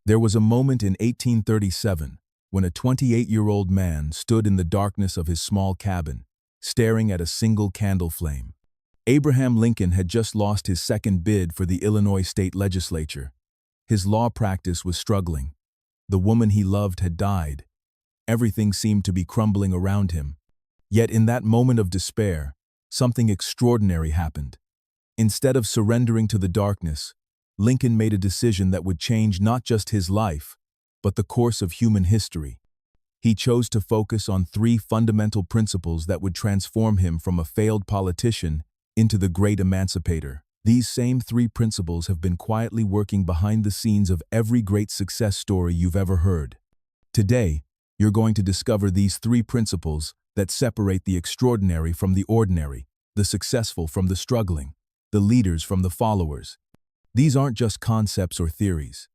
There was a moment in 1837 when a 28-year-old man stood in the darkness of his small cabin, staring at a single candle flame. Abraham Lincoln had just lost his second bid for the Illinois state legislature. His law practice was struggling. The woman he loved had died. Everything seemed to be crumbling around him. Yet in that moment of despair, something extraordinary happened. Instead of surrendering to the darkness, Lincoln made a decision that would change not just his life, but the course of human history. He chose to focus on three fundamental principles that would transform him from a failed politician into the great emancipator. These same three principles have been quietly working behind the scenes of every great success story you've ever heard. Today, you're going to discover these three principles that separate the extraordinary from the ordinary, the successful from the struggling, the leaders from the followers. These aren't just concepts or theories.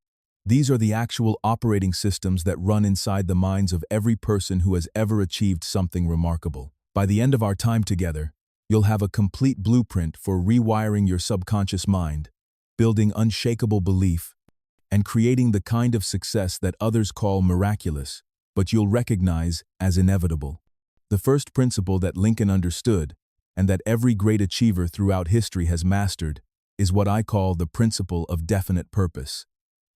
These are the actual operating systems that run inside the minds of every person who has ever achieved something remarkable. By the end of our time together, you'll have a complete blueprint for rewiring your subconscious mind, building unshakable belief, and creating the kind of success that others call miraculous, but you'll recognize as inevitable. The first principle that Lincoln understood, and that every great achiever throughout history has mastered, is what I call the principle of definite purpose.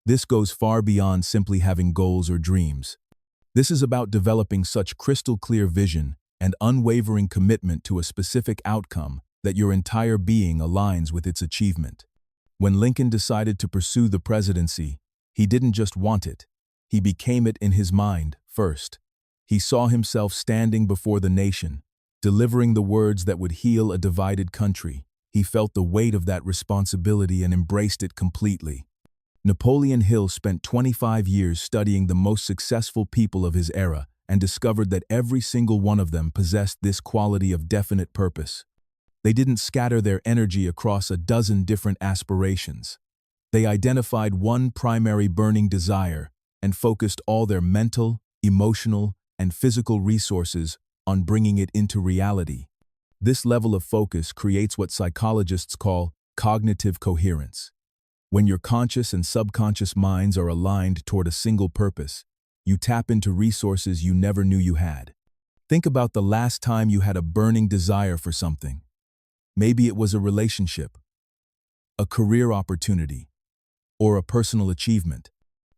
This goes far beyond simply having goals or dreams. This is about developing such crystal-clear vision and unwavering commitment to a specific outcome that your entire being aligns with its achievement. When Lincoln decided to pursue the presidency, he didn't just want it. He became it in his mind first. He saw himself standing before the nation, delivering the words that would heal a divided country. He felt the weight of that responsibility and embraced it completely. Napoleon Hill spent 25 years studying the most successful people of his era and discovered that every single one of them possessed this quality of definite purpose. They didn't scatter their energy across a dozen different aspirations. They identified one primary burning desire and focused all their mental, emotional, and physical resources on bringing it into reality. This level of focus creates what psychologists call cognitive coherence. When your conscious and subconscious minds are aligned toward a single purpose, you tap into resources you never knew you had. Think about the last time you had a burning desire for something. Maybe it was a relationship, a career opportunity, or a personal achievement.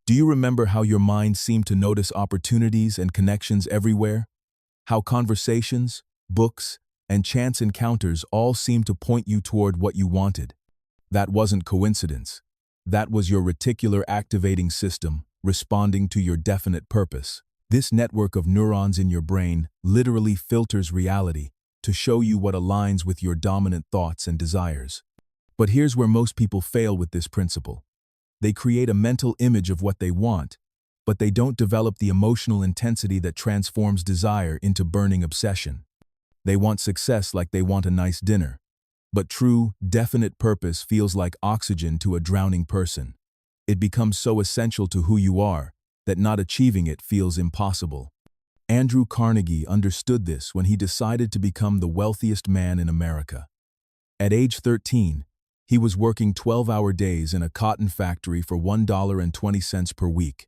Do you remember how your mind seemed to notice opportunities and connections everywhere? How conversations, books, and chance encounters all seemed to point you toward what you wanted? That wasn't coincidence. That was your reticular activating system responding to your definite purpose. This network of neurons in your brain literally filters reality to show you what aligns with your dominant thoughts and desires. But here's where most people fail with this principle. They create a mental image of what they want, but they don't develop the emotional intensity that transforms desire into burning obsession. They want success like they want a nice dinner. But true, definite purpose feels like oxygen to a drowning person. It becomes so essential to who you are that not achieving it feels impossible. Andrew Carnegie understood this when he decided to become the wealthiest man in America. At age 13, he was working 12-hour days in a cotton factory for $1.20 per week.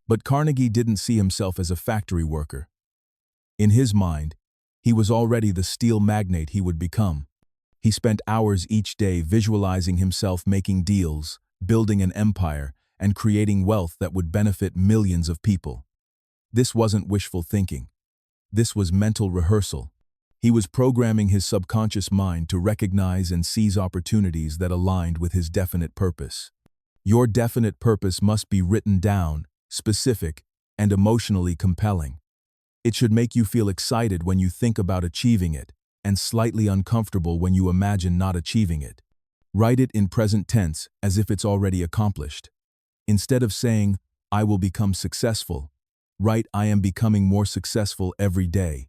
But Carnegie didn't see himself as a factory worker. In his mind, he was already the steel magnate he would become. He spent hours each day visualizing himself making deals, building an empire, and creating wealth that would benefit millions of people. This wasn't wishful thinking. This was mental rehearsal. He was programming his subconscious mind to recognize and seize opportunities that aligned with his definite purpose. Your definite purpose must be written down, specific, and emotionally compelling. It should make you feel excited when you think about achieving it, and slightly uncomfortable when you imagine not achieving it. Write it in present tense as if it's already accomplished. Instead of saying, "I will become successful," write, "I am becoming more successful every day."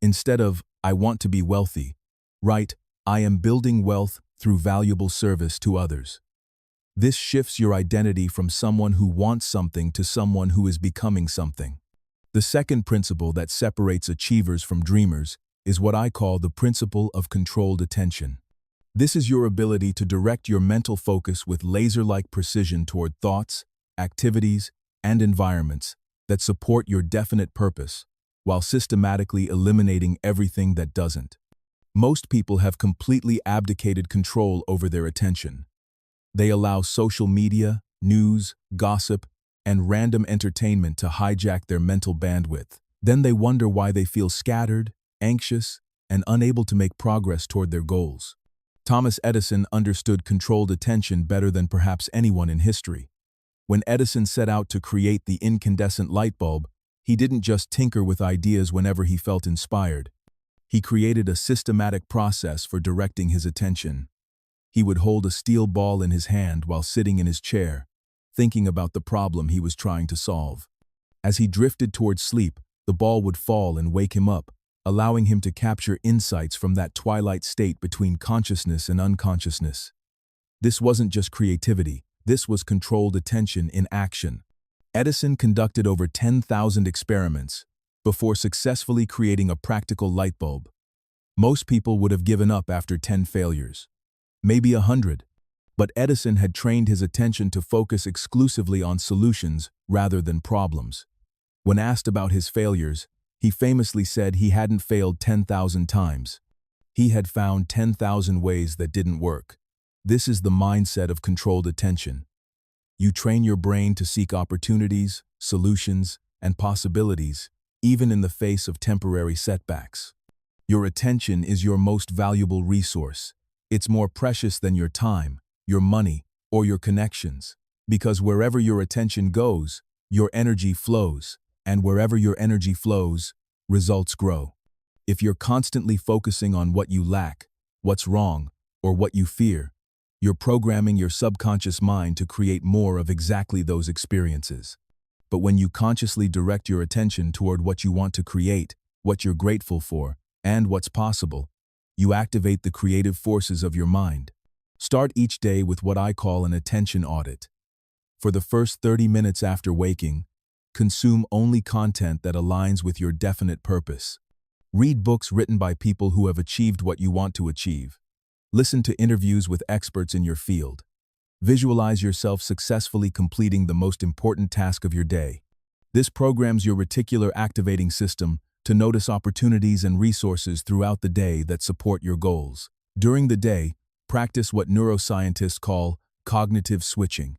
Instead of, "I want to be wealthy," write, "I am building wealth through valuable service to others." This shifts your identity from someone who wants something to someone who is becoming something. The second principle that separates achievers from dreamers is what I call the principle of controlled attention. This is your ability to direct your mental focus with laser-like precision toward thoughts, activities, and environments that support your definite purpose, while systematically eliminating everything that doesn't. Most people have completely abdicated control over their attention. They allow social media, news, gossip, and random entertainment to hijack their mental bandwidth. Then they wonder why they feel scattered, anxious, and unable to make progress toward their goals. Thomas Edison understood controlled attention better than perhaps anyone in history. When Edison set out to create the incandescent light bulb, he didn't just tinker with ideas whenever he felt inspired. He created a systematic process for directing his attention. He would hold a steel ball in his hand while sitting in his chair, thinking about the problem he was trying to solve. As he drifted towards sleep, the ball would fall and wake him up, allowing him to capture insights from that twilight state between consciousness and unconsciousness. This wasn't just creativity, this was controlled attention in action. Edison conducted over 10,000 experiments before successfully creating a practical light bulb. Most people would have given up after 10 failures, maybe 100. But Edison had trained his attention to focus exclusively on solutions rather than problems. When asked about his failures, he famously said he hadn't failed 10,000 times. He had found 10,000 ways that didn't work. This is the mindset of controlled attention. You train your brain to seek opportunities, solutions, and possibilities, even in the face of temporary setbacks. Your attention is your most valuable resource. It's more precious than your time, your money, or your connections. Because wherever your attention goes, your energy flows, and wherever your energy flows, results grow. If you're constantly focusing on what you lack, what's wrong, or what you fear, you're programming your subconscious mind to create more of exactly those experiences. But when you consciously direct your attention toward what you want to create, what you're grateful for, and what's possible, you activate the creative forces of your mind. Start each day with what I call an attention audit. For the first 30 minutes after waking, consume only content that aligns with your definite purpose. Read books written by people who have achieved what you want to achieve. Listen to interviews with experts in your field. Visualize yourself successfully completing the most important task of your day. This programs your reticular activating system to notice opportunities and resources throughout the day that support your goals. During the day, practice what neuroscientists call cognitive switching.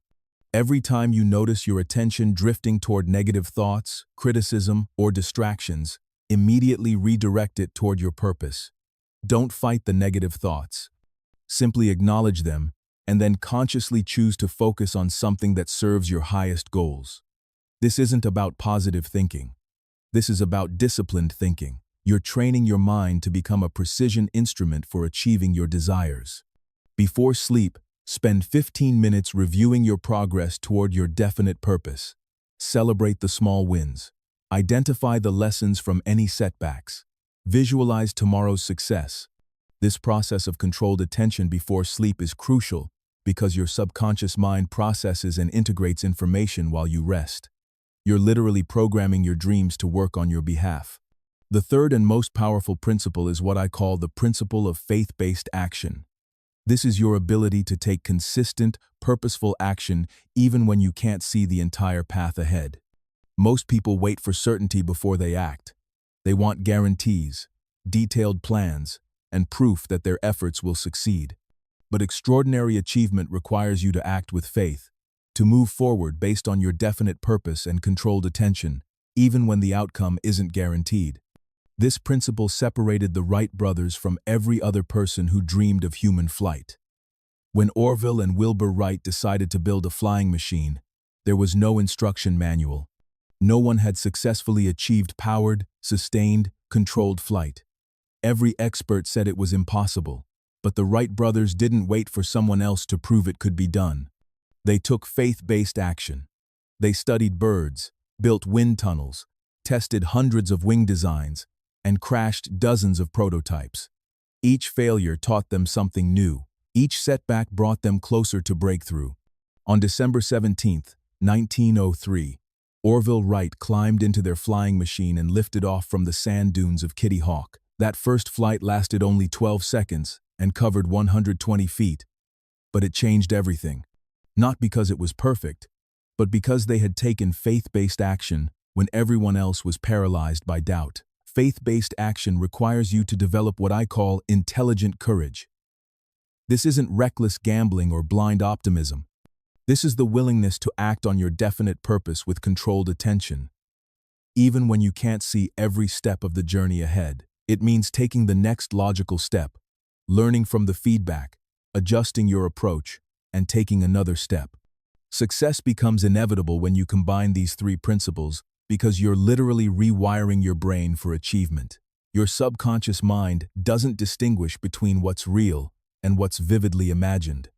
Every time you notice your attention drifting toward negative thoughts, criticism, or distractions, immediately redirect it toward your purpose. Don't fight the negative thoughts. Simply acknowledge them, and then consciously choose to focus on something that serves your highest goals. This isn't about positive thinking. This is about disciplined thinking. You're training your mind to become a precision instrument for achieving your desires. Before sleep, spend 15 minutes reviewing your progress toward your definite purpose. Celebrate the small wins. Identify the lessons from any setbacks. Visualize tomorrow's success. This process of controlled attention before sleep is crucial because your subconscious mind processes and integrates information while you rest. You're literally programming your dreams to work on your behalf. The third and most powerful principle is what I call the principle of faith-based action. This is your ability to take consistent, purposeful action even when you can't see the entire path ahead. Most people wait for certainty before they act. They want guarantees, detailed plans, and proof that their efforts will succeed. But extraordinary achievement requires you to act with faith, to move forward based on your definite purpose and controlled attention, even when the outcome isn't guaranteed. This principle separated the Wright brothers from every other person who dreamed of human flight. When Orville and Wilbur Wright decided to build a flying machine, there was no instruction manual. No one had successfully achieved powered, sustained, controlled flight. Every expert said it was impossible, but the Wright brothers didn't wait for someone else to prove it could be done. They took faith-based action. They studied birds, built wind tunnels, tested hundreds of wing designs, and crashed dozens of prototypes. Each failure taught them something new. Each setback brought them closer to breakthrough. On December 17, 1903, Orville Wright climbed into their flying machine and lifted off from the sand dunes of Kitty Hawk. That first flight lasted only 12 seconds and covered 120 feet. But it changed everything. Not because it was perfect, but because they had taken faith-based action when everyone else was paralyzed by doubt. Faith-based action requires you to develop what I call intelligent courage. This isn't reckless gambling or blind optimism. This is the willingness to act on your definite purpose with controlled attention, even when you can't see every step of the journey ahead. It means taking the next logical step, learning from the feedback, adjusting your approach, and taking another step. Success becomes inevitable when you combine these three principles because you're literally rewiring your brain for achievement. Your subconscious mind doesn't distinguish between what's real and what's vividly imagined.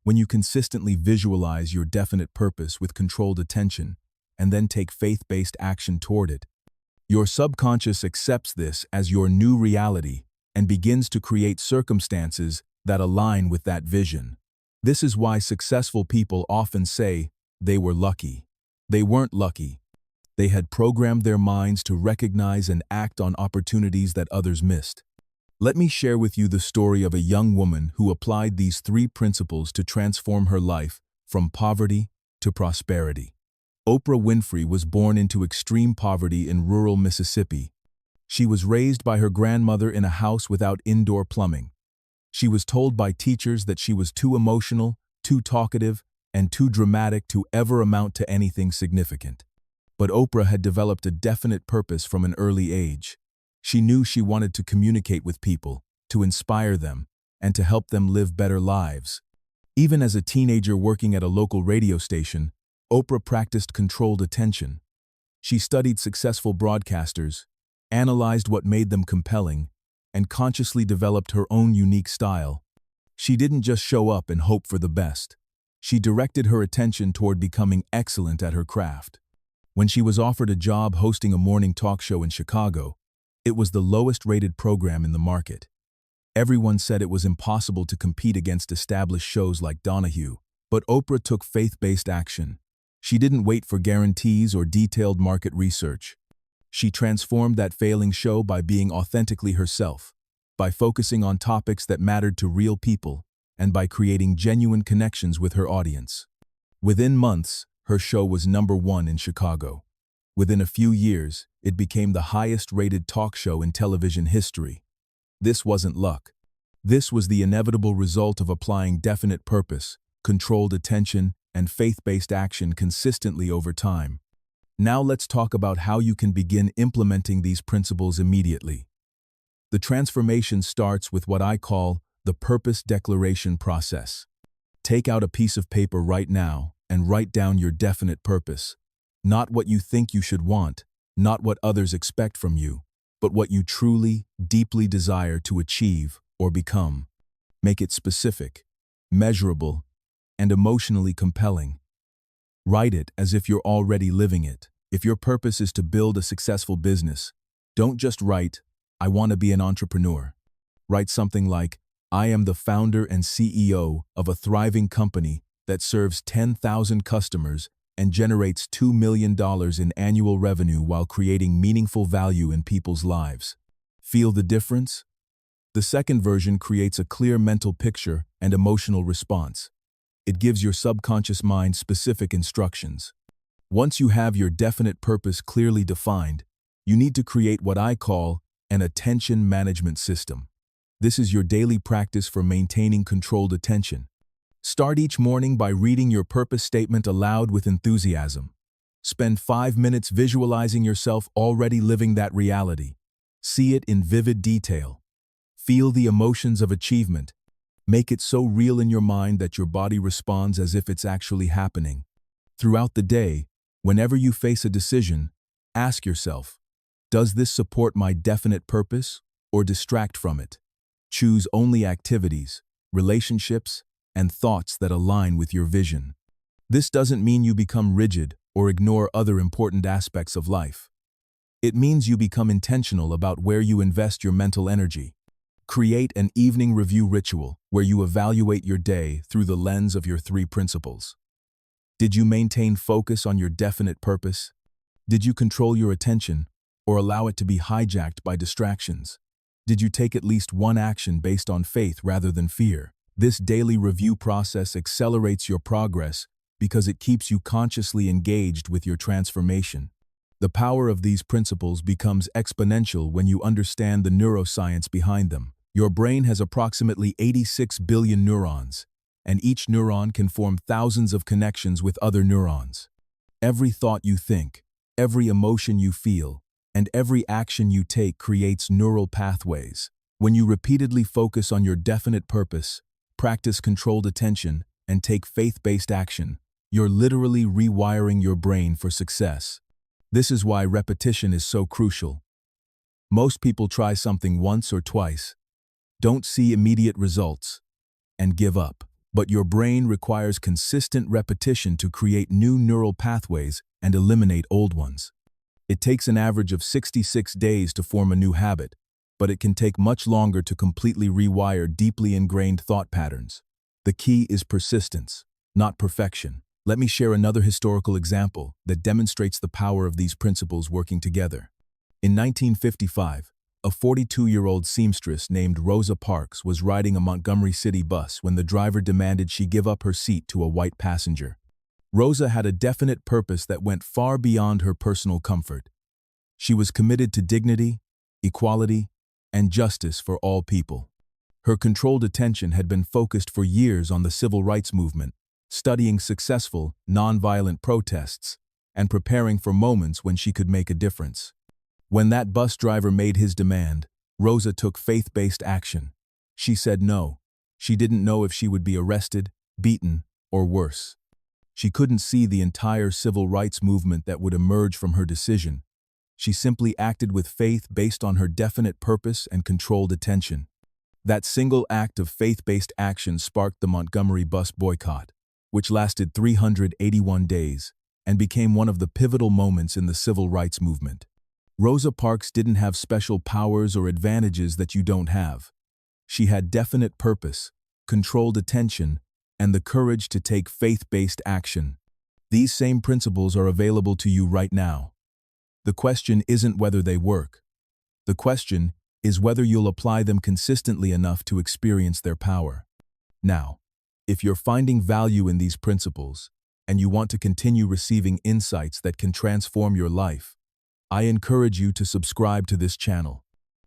When you consistently visualize your definite purpose with controlled attention and then take faith-based action toward it, your subconscious accepts this as your new reality and begins to create circumstances that align with that vision. This is why successful people often say they were lucky. They weren't lucky. They had programmed their minds to recognize and act on opportunities that others missed. Let me share with you the story of a young woman who applied these three principles to transform her life from poverty to prosperity. Oprah Winfrey was born into extreme poverty in rural Mississippi. She was raised by her grandmother in a house without indoor plumbing. She was told by teachers that she was too emotional, too talkative, and too dramatic to ever amount to anything significant. But Oprah had developed a definite purpose from an early age. She knew she wanted to communicate with people, to inspire them, and to help them live better lives. Even as a teenager working at a local radio station, Oprah practiced controlled attention. She studied successful broadcasters, analyzed what made them compelling, and consciously developed her own unique style. She didn't just show up and hope for the best. She directed her attention toward becoming excellent at her craft. When she was offered a job hosting a morning talk show in Chicago, it was the lowest-rated program in the market. Everyone said it was impossible to compete against established shows like Donahue, but Oprah took faith-based action. She didn't wait for guarantees or detailed market research. She transformed that failing show by being authentically herself, by focusing on topics that mattered to real people, and by creating genuine connections with her audience. Within months, her show was #1 in Chicago. Within a few years, it became the highest-rated talk show in television history. This wasn't luck. This was the inevitable result of applying definite purpose, controlled attention, and faith-based action consistently over time. Now let's talk about how you can begin implementing these principles immediately. The transformation starts with what I call the purpose declaration process. Take out a piece of paper right now and write down your definite purpose. Not what you think you should want, not what others expect from you, but what you truly, deeply desire to achieve or become. Make it specific, measurable, and emotionally compelling. Write it as if you're already living it. If your purpose is to build a successful business, don't just write, "I want to be an entrepreneur." Write something like, "I am the founder and CEO of a thriving company that serves 10,000 customers and generates $2 million in annual revenue while creating meaningful value in people's lives." Feel the difference? The second version creates a clear mental picture and emotional response. It gives your subconscious mind specific instructions. Once you have your definite purpose clearly defined, you need to create what I call an attention management system. This is your daily practice for maintaining controlled attention. Start each morning by reading your purpose statement aloud with enthusiasm. Spend 5 minutes visualizing yourself already living that reality. See it in vivid detail. Feel the emotions of achievement. Make it so real in your mind that your body responds as if it's actually happening. Throughout the day, whenever you face a decision, ask yourself, does this support my definite purpose or distract from it? Choose only activities, relationships, and thoughts that align with your vision. This doesn't mean you become rigid or ignore other important aspects of life. It means you become intentional about where you invest your mental energy. Create an evening review ritual where you evaluate your day through the lens of your three principles. Did you maintain focus on your definite purpose? Did you control your attention or allow it to be hijacked by distractions? Did you take at least one action based on faith rather than fear? This daily review process accelerates your progress because it keeps you consciously engaged with your transformation. The power of these principles becomes exponential when you understand the neuroscience behind them. Your brain has approximately 86 billion neurons, and each neuron can form thousands of connections with other neurons. Every thought you think, every emotion you feel, and every action you take creates neural pathways. When you repeatedly focus on your definite purpose, practice controlled attention, and take faith-based action, you're literally rewiring your brain for success. This is why repetition is so crucial. Most people try something once or twice, don't see immediate results, and give up. But your brain requires consistent repetition to create new neural pathways and eliminate old ones. It takes an average of 66 days to form a new habit, but it can take much longer to completely rewire deeply ingrained thought patterns. The key is persistence, not perfection. Let me share another historical example that demonstrates the power of these principles working together. In 1955, a 42-year-old seamstress named Rosa Parks was riding a Montgomery City bus when the driver demanded she give up her seat to a white passenger. Rosa had a definite purpose that went far beyond her personal comfort. She was committed to dignity, equality, and justice for all people. Her controlled attention had been focused for years on the civil rights movement, studying successful, nonviolent protests, and preparing for moments when she could make a difference. When that bus driver made his demand, Rosa took faith-based action. She said no. She didn't know if she would be arrested, beaten, or worse. She couldn't see the entire civil rights movement that would emerge from her decision. She simply acted with faith based on her definite purpose and controlled attention. That single act of faith-based action sparked the Montgomery bus boycott, which lasted 381 days and became one of the pivotal moments in the civil rights movement. Rosa Parks didn't have special powers or advantages that you don't have. She had definite purpose, controlled attention, and the courage to take faith-based action. These same principles are available to you right now. The question isn't whether they work. The question is whether you'll apply them consistently enough to experience their power. Now, if you're finding value in these principles, and you want to continue receiving insights that can transform your life, I encourage you to subscribe to this channel.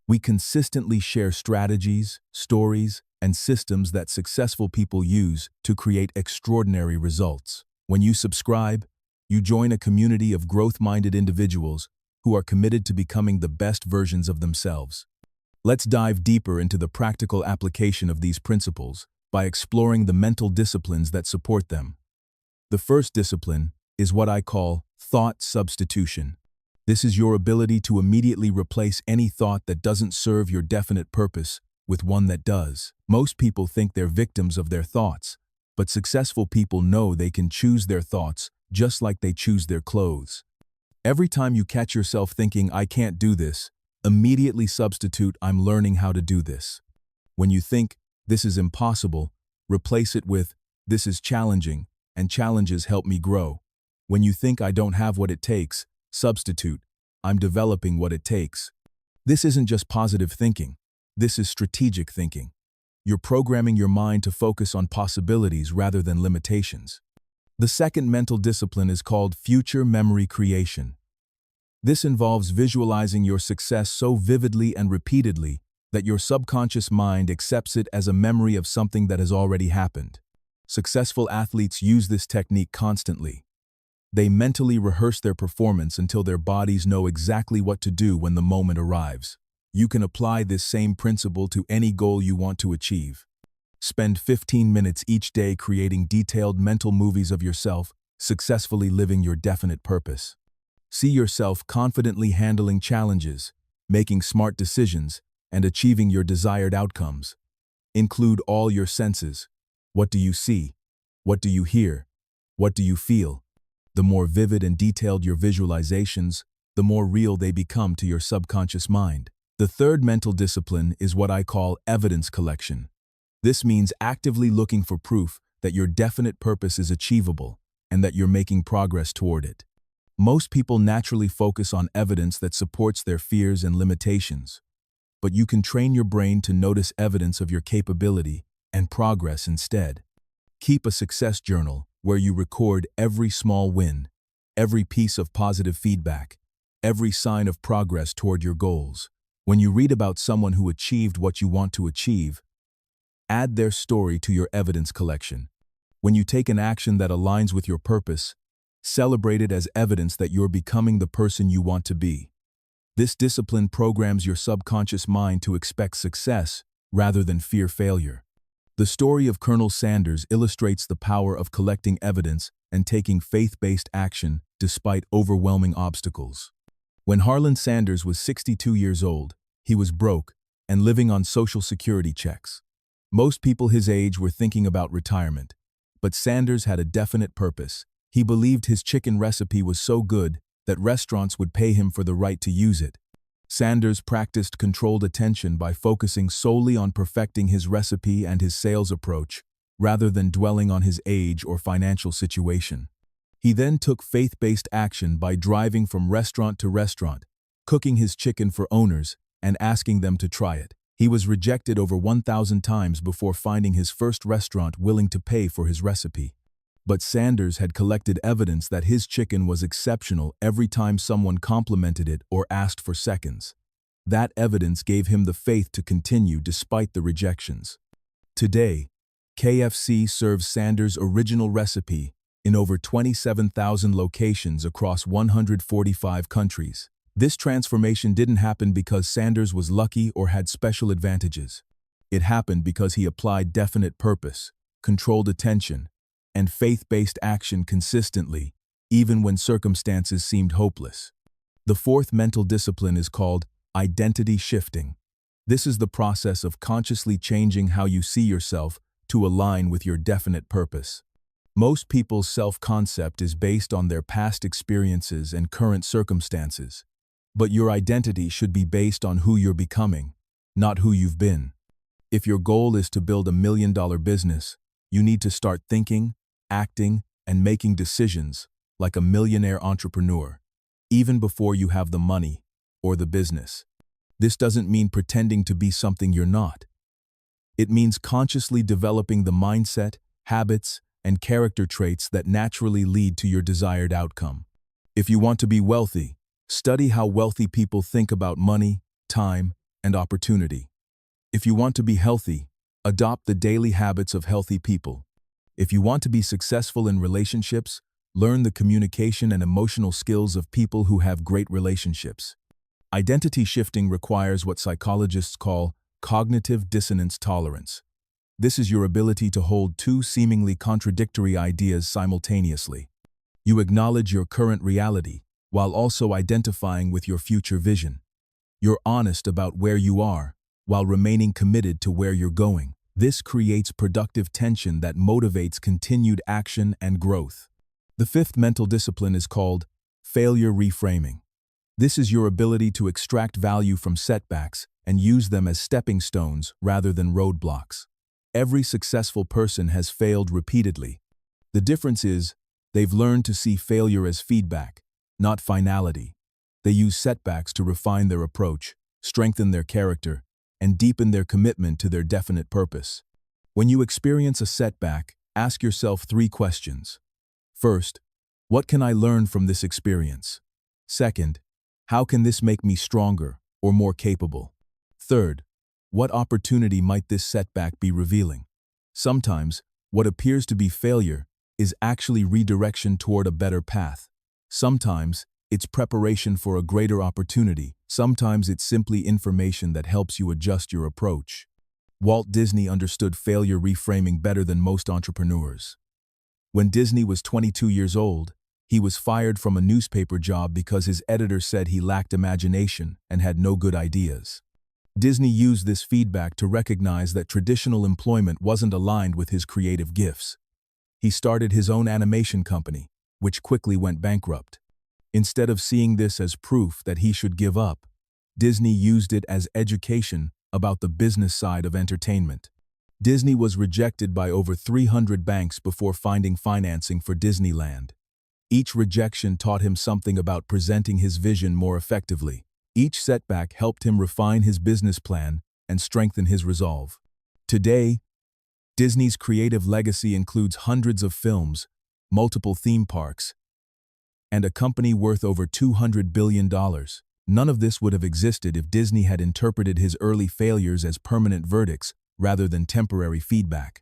We consistently share strategies, stories, and systems that successful people use to create extraordinary results. When you subscribe, you join a community of growth-minded individuals who are committed to becoming the best versions of themselves. Let's dive deeper into the practical application of these principles by exploring the mental disciplines that support them. The first discipline is what I call thought substitution. This is your ability to immediately replace any thought that doesn't serve your definite purpose with one that does. Most people think they're victims of their thoughts, but successful people know they can choose their thoughts just like they choose their clothes. Every time you catch yourself thinking, "I can't do this," immediately substitute, "I'm learning how to do this." When you think, "This is impossible," replace it with, "This is challenging, and challenges help me grow." When you think, "I don't have what it takes," substitute, "I'm developing what it takes." This isn't just positive thinking. This is strategic thinking. You're programming your mind to focus on possibilities rather than limitations. The second mental discipline is called future memory creation. This involves visualizing your success so vividly and repeatedly that your subconscious mind accepts it as a memory of something that has already happened. Successful athletes use this technique constantly. They mentally rehearse their performance until their bodies know exactly what to do when the moment arrives. You can apply this same principle to any goal you want to achieve. Spend 15 minutes each day creating detailed mental movies of yourself successfully living your definite purpose. See yourself confidently handling challenges, making smart decisions, and achieving your desired outcomes. Include all your senses. What do you see? What do you hear? What do you feel? The more vivid and detailed your visualizations, the more real they become to your subconscious mind. The third mental discipline is what I call evidence collection. This means actively looking for proof that your definite purpose is achievable and that you're making progress toward it. Most people naturally focus on evidence that supports their fears and limitations, but you can train your brain to notice evidence of your capability and progress instead. Keep a success journal where you record every small win, every piece of positive feedback, every sign of progress toward your goals. When you read about someone who achieved what you want to achieve, add their story to your evidence collection. When you take an action that aligns with your purpose, celebrate it as evidence that you're becoming the person you want to be. This discipline programs your subconscious mind to expect success rather than fear failure. The story of Colonel Sanders illustrates the power of collecting evidence and taking faith-based action despite overwhelming obstacles. When Harlan Sanders was 62 years old, he was broke and living on Social Security checks. Most people his age were thinking about retirement, but Sanders had a definite purpose. He believed his chicken recipe was so good that restaurants would pay him for the right to use it. Sanders practiced controlled attention by focusing solely on perfecting his recipe and his sales approach, rather than dwelling on his age or financial situation. He then took faith-based action by driving from restaurant to restaurant, cooking his chicken for owners, and asking them to try it. He was rejected over 1,000 times before finding his first restaurant willing to pay for his recipe. But Sanders had collected evidence that his chicken was exceptional every time someone complimented it or asked for seconds. That evidence gave him the faith to continue despite the rejections. Today, KFC serves Sanders' original recipe in over 27,000 locations across 145 countries. This transformation didn't happen because Sanders was lucky or had special advantages. It happened because he applied definite purpose, controlled attention, and faith-based action consistently, even when circumstances seemed hopeless. The fourth mental discipline is called identity shifting. This is the process of consciously changing how you see yourself to align with your definite purpose. Most people's self-concept is based on their past experiences and current circumstances. But your identity should be based on who you're becoming, not who you've been. If your goal is to build $1 million business, you need to start thinking, acting, and making decisions like a millionaire entrepreneur, even before you have the money or the business. This doesn't mean pretending to be something you're not. It means consciously developing the mindset, habits, and character traits that naturally lead to your desired outcome. If you want to be wealthy, study how wealthy people think about money, time, and opportunity. If you want to be healthy, adopt the daily habits of healthy people. If you want to be successful in relationships, learn the communication and emotional skills of people who have great relationships. Identity shifting requires what psychologists call cognitive dissonance tolerance. This is your ability to hold two seemingly contradictory ideas simultaneously. You acknowledge your current reality, while also identifying with your future vision. You're honest about where you are, while remaining committed to where you're going. This creates productive tension that motivates continued action and growth. The fifth mental discipline is called failure reframing. This is your ability to extract value from setbacks and use them as stepping stones rather than roadblocks. Every successful person has failed repeatedly. The difference is, they've learned to see failure as feedback, not finality. They use setbacks to refine their approach, strengthen their character, and deepen their commitment to their definite purpose. When you experience a setback, ask yourself 3 questions. First, what can I learn from this experience? Second, how can this make me stronger or more capable? Third, what opportunity might this setback be revealing? Sometimes, what appears to be failure is actually redirection toward a better path. Sometimes, it's preparation for a greater opportunity. Sometimes it's simply information that helps you adjust your approach. Walt Disney understood failure reframing better than most entrepreneurs. When Disney was 22 years old, he was fired from a newspaper job because his editor said he lacked imagination and had no good ideas. Disney used this feedback to recognize that traditional employment wasn't aligned with his creative gifts. He started his own animation company, which quickly went bankrupt. Instead of seeing this as proof that he should give up, Disney used it as education about the business side of entertainment. Disney was rejected by over 300 banks before finding financing for Disneyland. Each rejection taught him something about presenting his vision more effectively. Each setback helped him refine his business plan and strengthen his resolve. Today, Disney's creative legacy includes hundreds of films, multiple theme parks, and a company worth over $200 billion. None of this would have existed if Disney had interpreted his early failures as permanent verdicts rather than temporary feedback.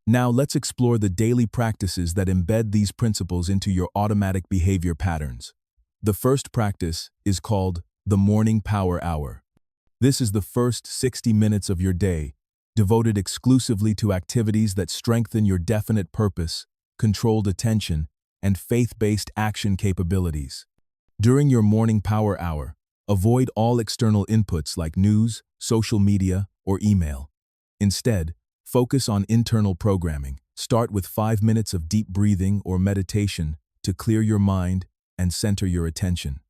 Now let's explore the daily practices that embed these principles into your automatic behavior patterns. The first practice is called the morning power hour. This is the first 60 minutes of your day, devoted exclusively to activities that strengthen your definite purpose, controlled attention, and faith-based action capabilities. During your morning power hour, avoid all external inputs like news, social media, or email. Instead, focus on internal programming. Start with 5 minutes of deep breathing or meditation to clear your mind and center your attention.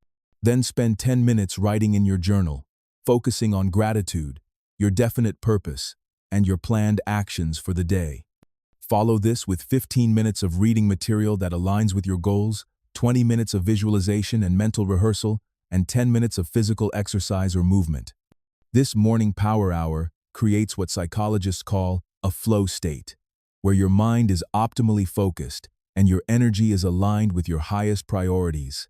Then spend 10 minutes writing in your journal, focusing on gratitude, your definite purpose, and your planned actions for the day. Follow this with 15 minutes of reading material that aligns with your goals, 20 minutes of visualization and mental rehearsal, and 10 minutes of physical exercise or movement. This morning power hour creates what psychologists call a flow state, where your mind is optimally focused and your energy is aligned with your highest priorities.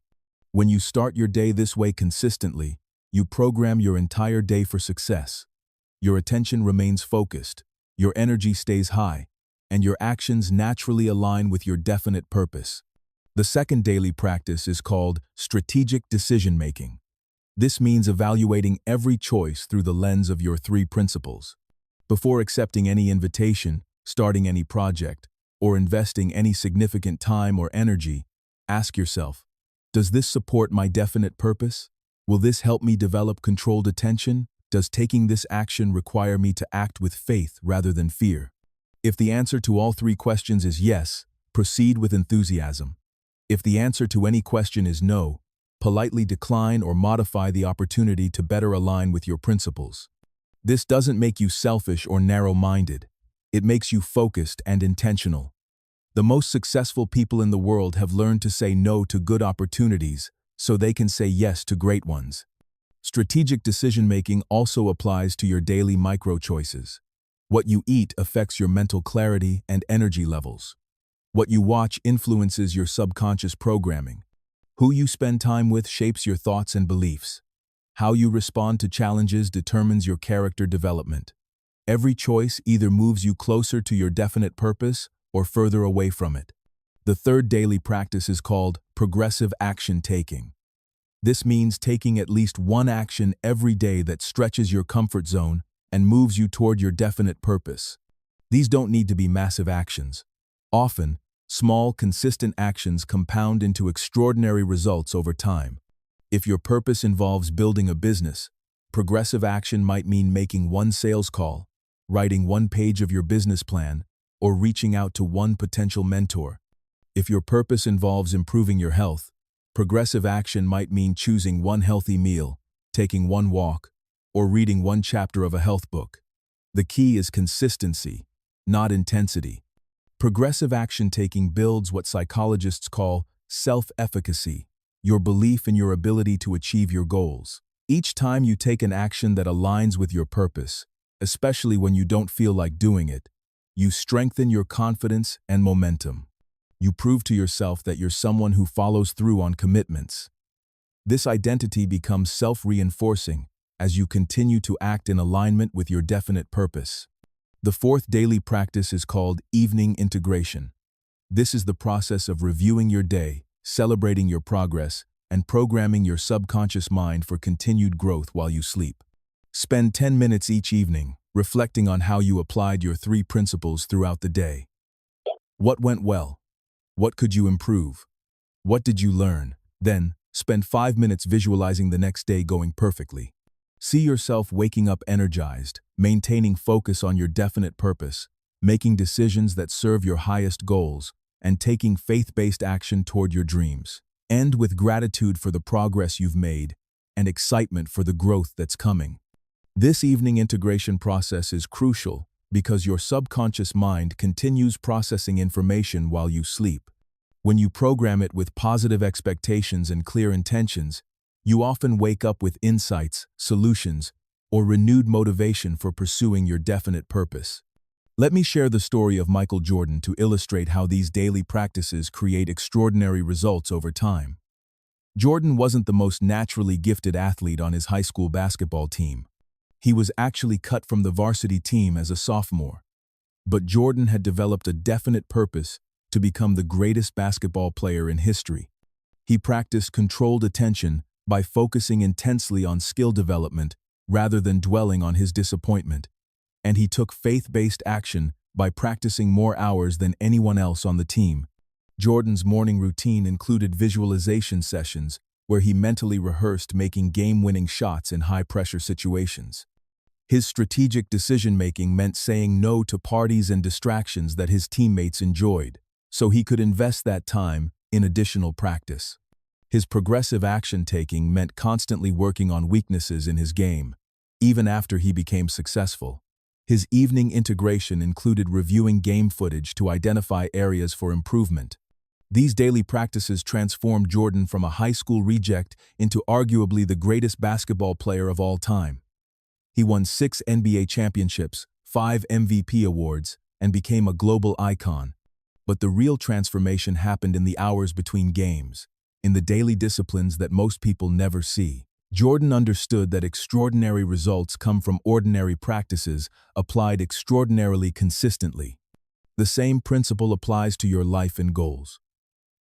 When you start your day this way consistently, you program your entire day for success. Your attention remains focused, your energy stays high, and your actions naturally align with your definite purpose. The second daily practice is called strategic decision-making. This means evaluating every choice through the lens of your 3 principles. Before accepting any invitation, starting any project, or investing any significant time or energy, ask yourself, does this support my definite purpose? Will this help me develop controlled attention? Does taking this action require me to act with faith rather than fear? If the answer to all 3 questions is yes, proceed with enthusiasm. If the answer to any question is no, politely decline or modify the opportunity to better align with your principles. This doesn't make you selfish or narrow-minded. It makes you focused and intentional. The most successful people in the world have learned to say no to good opportunities so they can say yes to great ones. Strategic decision-making also applies to your daily micro-choices. What you eat affects your mental clarity and energy levels. What you watch influences your subconscious programming. Who you spend time with shapes your thoughts and beliefs. How you respond to challenges determines your character development. Every choice either moves you closer to your definite purpose or further away from it. The third daily practice is called progressive action taking. This means taking at least one action every day that stretches your comfort zone and moves you toward your definite purpose. These don't need to be massive actions. Often, small, consistent actions compound into extraordinary results over time. If your purpose involves building a business, progressive action might mean making one sales call, writing one page of your business plan, or reaching out to one potential mentor. If your purpose involves improving your health, progressive action might mean choosing one healthy meal, taking one walk, or reading one chapter of a health book. The key is consistency, not intensity. Progressive action taking builds what psychologists call self-efficacy, your belief in your ability to achieve your goals. Each time you take an action that aligns with your purpose, especially when you don't feel like doing it, you strengthen your confidence and momentum. You prove to yourself that you're someone who follows through on commitments. This identity becomes self-reinforcing as you continue to act in alignment with your definite purpose. The fourth daily practice is called evening integration. This is the process of reviewing your day, celebrating your progress, and programming your subconscious mind for continued growth while you sleep. Spend 10 minutes each evening, reflecting on how you applied your 3 principles throughout the day. What went well? What could you improve? What did you learn? Then, spend 5 minutes visualizing the next day going perfectly. See yourself waking up energized, maintaining focus on your definite purpose, making decisions that serve your highest goals, and taking faith-based action toward your dreams. End with gratitude for the progress you've made and excitement for the growth that's coming. This evening integration process is crucial because your subconscious mind continues processing information while you sleep. When you program it with positive expectations and clear intentions, you often wake up with insights, solutions, or renewed motivation for pursuing your definite purpose. Let me share the story of Michael Jordan to illustrate how these daily practices create extraordinary results over time. Jordan wasn't the most naturally gifted athlete on his high school basketball team. He was actually cut from the varsity team as a sophomore. But Jordan had developed a definite purpose to become the greatest basketball player in history. He practiced controlled attention by focusing intensely on skill development rather than dwelling on his disappointment. And he took faith-based action by practicing more hours than anyone else on the team. Jordan's morning routine included visualization sessions where he mentally rehearsed making game-winning shots in high-pressure situations. His strategic decision-making meant saying no to parties and distractions that his teammates enjoyed, so he could invest that time in additional practice. His progressive action-taking meant constantly working on weaknesses in his game, even after he became successful. His evening integration included reviewing game footage to identify areas for improvement. These daily practices transformed Jordan from a high school reject into arguably the greatest basketball player of all time. He won 6 NBA championships, 5 MVP awards, and became a global icon. But the real transformation happened in the hours between games, in the daily disciplines that most people never see. Jordan understood that extraordinary results come from ordinary practices applied extraordinarily consistently. The same principle applies to your life and goals.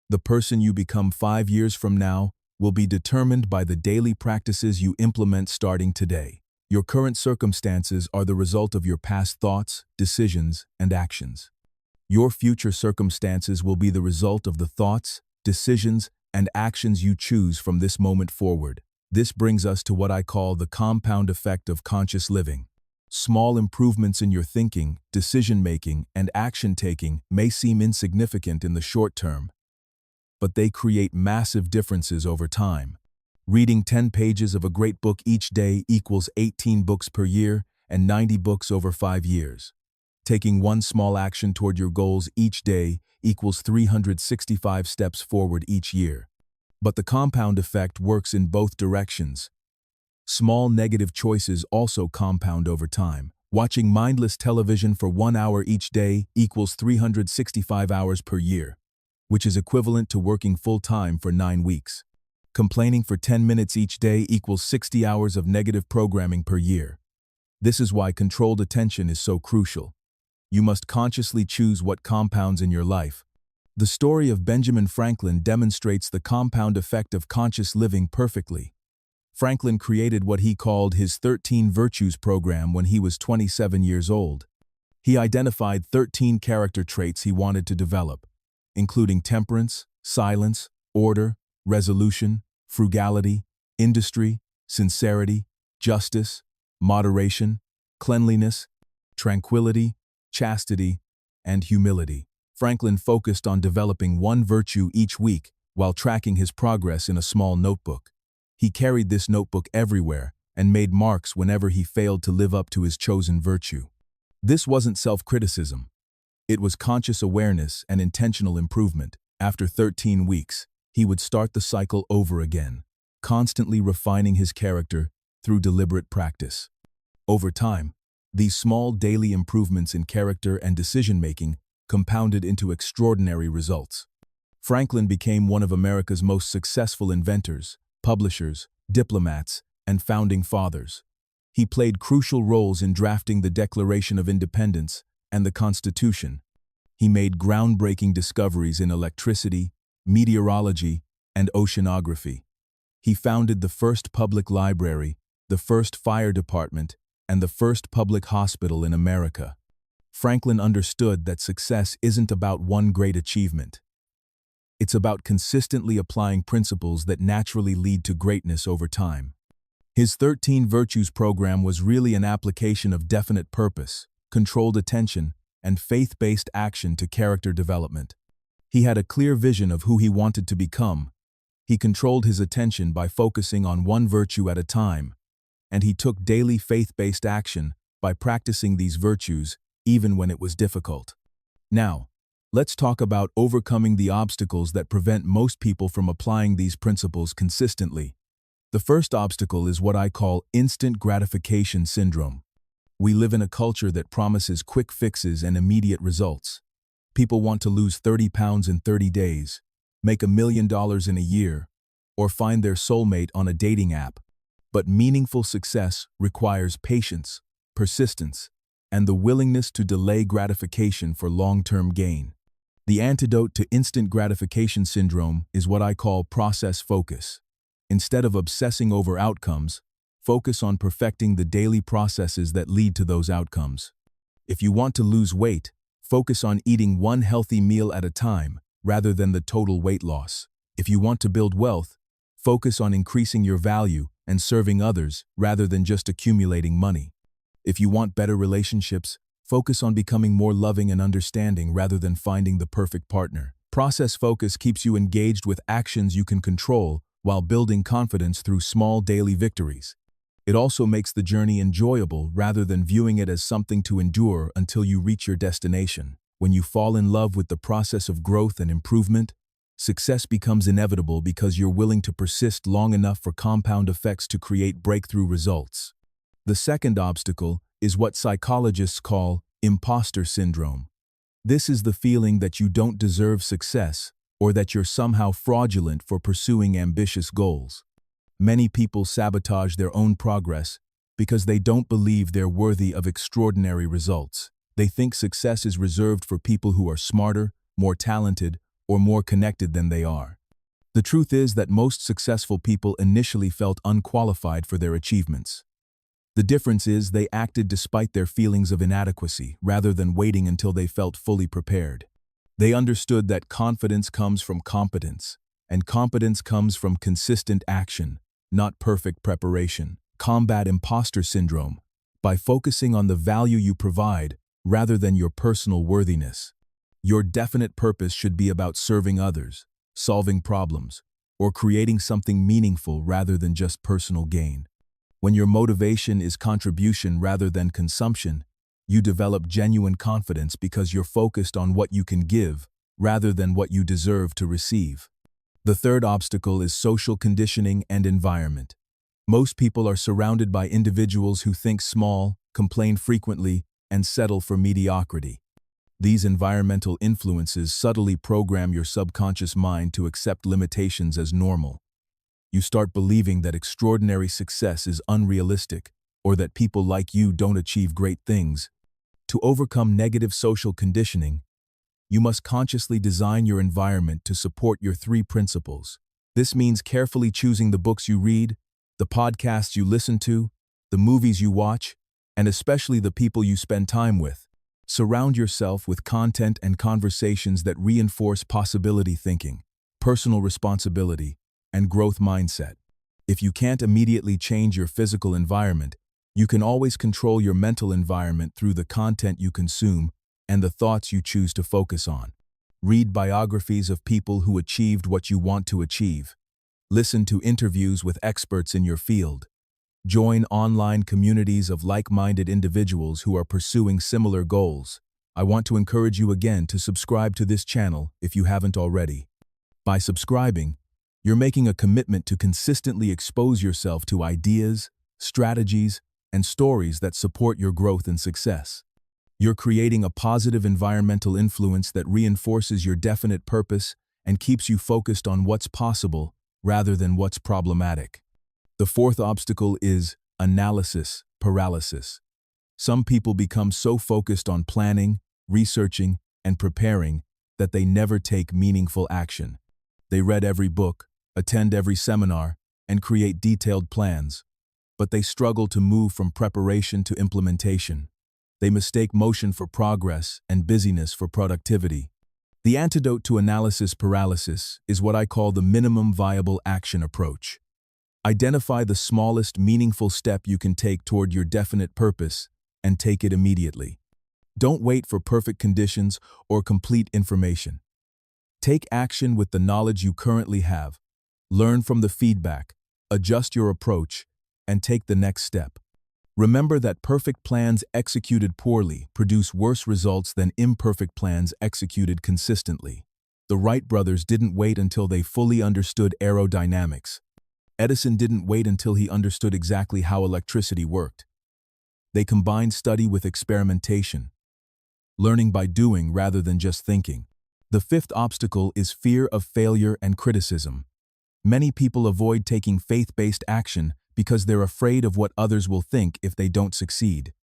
The person you become 5 years from now will be determined by the daily practices you implement starting today. Your current circumstances are the result of your past thoughts, decisions, and actions. Your future circumstances will be the result of the thoughts, decisions, and actions you choose from this moment forward. This brings us to what I call the compound effect of conscious living. Small improvements in your thinking, decision-making, and action-taking may seem insignificant in the short term, but they create massive differences over time. Reading 10 pages of a great book each day equals 18 books per year and 90 books over 5 years. Taking one small action toward your goals each day equals 365 steps forward each year. But the compound effect works in both directions. Small negative choices also compound over time. Watching mindless television for 1 hour each day equals 365 hours per year, which is equivalent to working full-time for 9 weeks. Complaining for 10 minutes each day equals 60 hours of negative programming per year. This is why controlled attention is so crucial. You must consciously choose what compounds in your life. The story of Benjamin Franklin demonstrates the compound effect of conscious living perfectly. Franklin created what he called his 13 Virtues program when he was 27 years old. He identified 13 character traits he wanted to develop, including temperance, silence, order, resolution, frugality, industry, sincerity, justice, moderation, cleanliness, tranquility, chastity, and humility. Franklin focused on developing one virtue each week while tracking his progress in a small notebook. He carried this notebook everywhere and made marks whenever he failed to live up to his chosen virtue. This wasn't self-criticism. It was conscious awareness and intentional improvement. After 13 weeks, he would start the cycle over again, constantly refining his character through deliberate practice. Over time, these small daily improvements in character and decision-making compounded into extraordinary results. Franklin became one of America's most successful inventors, publishers, diplomats, and founding fathers. He played crucial roles in drafting the Declaration of Independence and the Constitution. He made groundbreaking discoveries in electricity, meteorology, and oceanography. He founded the first public library, the first fire department, and the first public hospital in America. Franklin understood that success isn't about one great achievement. It's about consistently applying principles that naturally lead to greatness over time. His 13 Virtues program was really an application of definite purpose, controlled attention, and faith-based action to character development. He had a clear vision of who he wanted to become. He controlled his attention by focusing on one virtue at a time, and he took daily faith-based action by practicing these virtues even when it was difficult. Now, let's talk about overcoming the obstacles that prevent most people from applying these principles consistently. The first obstacle is what I call instant gratification syndrome. We live in a culture that promises quick fixes and immediate results. People want to lose 30 pounds in 30 days, make $1 million in a year, or find their soulmate on a dating app. But meaningful success requires patience, persistence, and the willingness to delay gratification for long-term gain. The antidote to instant gratification syndrome is what I call process focus. Instead of obsessing over outcomes, focus on perfecting the daily processes that lead to those outcomes. If you want to lose weight, focus on eating one healthy meal at a time rather than the total weight loss. If you want to build wealth, focus on increasing your value and serving others rather than just accumulating money. If you want better relationships, focus on becoming more loving and understanding rather than finding the perfect partner. Process focus keeps you engaged with actions you can control while building confidence through small daily victories. It also makes the journey enjoyable rather than viewing it as something to endure until you reach your destination. When you fall in love with the process of growth and improvement, success becomes inevitable because you're willing to persist long enough for compound effects to create breakthrough results. The second obstacle is what psychologists call imposter syndrome. This is the feeling that you don't deserve success or that you're somehow fraudulent for pursuing ambitious goals. Many people sabotage their own progress because they don't believe they're worthy of extraordinary results. They think success is reserved for people who are smarter, more talented, or more connected than they are. The truth is that most successful people initially felt unqualified for their achievements. The difference is they acted despite their feelings of inadequacy rather than waiting until they felt fully prepared. They understood that confidence comes from competence, and competence comes from consistent action, not perfect preparation. Combat imposter syndrome by focusing on the value you provide rather than your personal worthiness. Your definite purpose should be about serving others, solving problems, or creating something meaningful rather than just personal gain. When your motivation is contribution rather than consumption, you develop genuine confidence because you're focused on what you can give rather than what you deserve to receive. The third obstacle is social conditioning and environment. Most people are surrounded by individuals who think small, complain frequently, and settle for mediocrity. These environmental influences subtly program your subconscious mind to accept limitations as normal. You start believing that extraordinary success is unrealistic or that people like you don't achieve great things. To overcome negative social conditioning, you must consciously design your environment to support your 3 principles. This means carefully choosing the books you read, the podcasts you listen to, the movies you watch, and especially the people you spend time with. Surround yourself with content and conversations that reinforce possibility thinking, personal responsibility, and growth mindset. If you can't immediately change your physical environment, you can always control your mental environment through the content you consume and the thoughts you choose to focus on. Read biographies of people who achieved what you want to achieve. Listen to interviews with experts in your field. Join online communities of like-minded individuals who are pursuing similar goals. I want to encourage you again to subscribe to this channel if you haven't already. By subscribing, you're making a commitment to consistently expose yourself to ideas, strategies, and stories that support your growth and success. You're creating a positive environmental influence that reinforces your definite purpose and keeps you focused on what's possible rather than what's problematic. The fourth obstacle is analysis paralysis. Some people become so focused on planning, researching, and preparing that they never take meaningful action. They read every book, attend every seminar, and create detailed plans, but they struggle to move from preparation to implementation. They mistake motion for progress and busyness for productivity. The antidote to analysis paralysis is what I call the minimum viable action approach. Identify the smallest meaningful step you can take toward your definite purpose and take it immediately. Don't wait for perfect conditions or complete information. Take action with the knowledge you currently have. Learn from the feedback, adjust your approach, and take the next step. Remember that perfect plans executed poorly produce worse results than imperfect plans executed consistently. The Wright brothers didn't wait until they fully understood aerodynamics. Edison didn't wait until he understood exactly how electricity worked. They combine study with experimentation, learning by doing rather than just thinking. The fifth obstacle is fear of failure and criticism. Many people avoid taking faith-based action because they're afraid of what others will think if they don't succeed.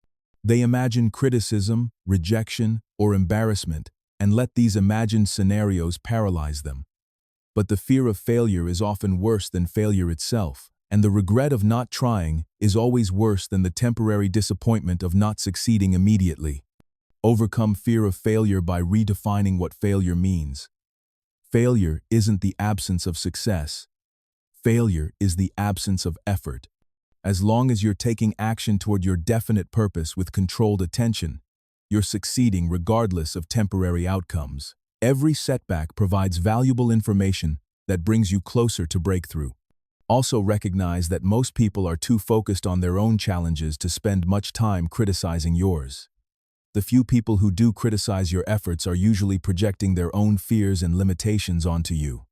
They imagine criticism, rejection, or embarrassment and let these imagined scenarios paralyze them. But the fear of failure is often worse than failure itself, and the regret of not trying is always worse than the temporary disappointment of not succeeding immediately. Overcome fear of failure by redefining what failure means. Failure isn't the absence of success. Failure is the absence of effort. As long as you're taking action toward your definite purpose with controlled attention, you're succeeding regardless of temporary outcomes. Every setback provides valuable information that brings you closer to breakthrough. Also recognize that most people are too focused on their own challenges to spend much time criticizing yours. The few people who do criticize your efforts are usually projecting their own fears and limitations onto you.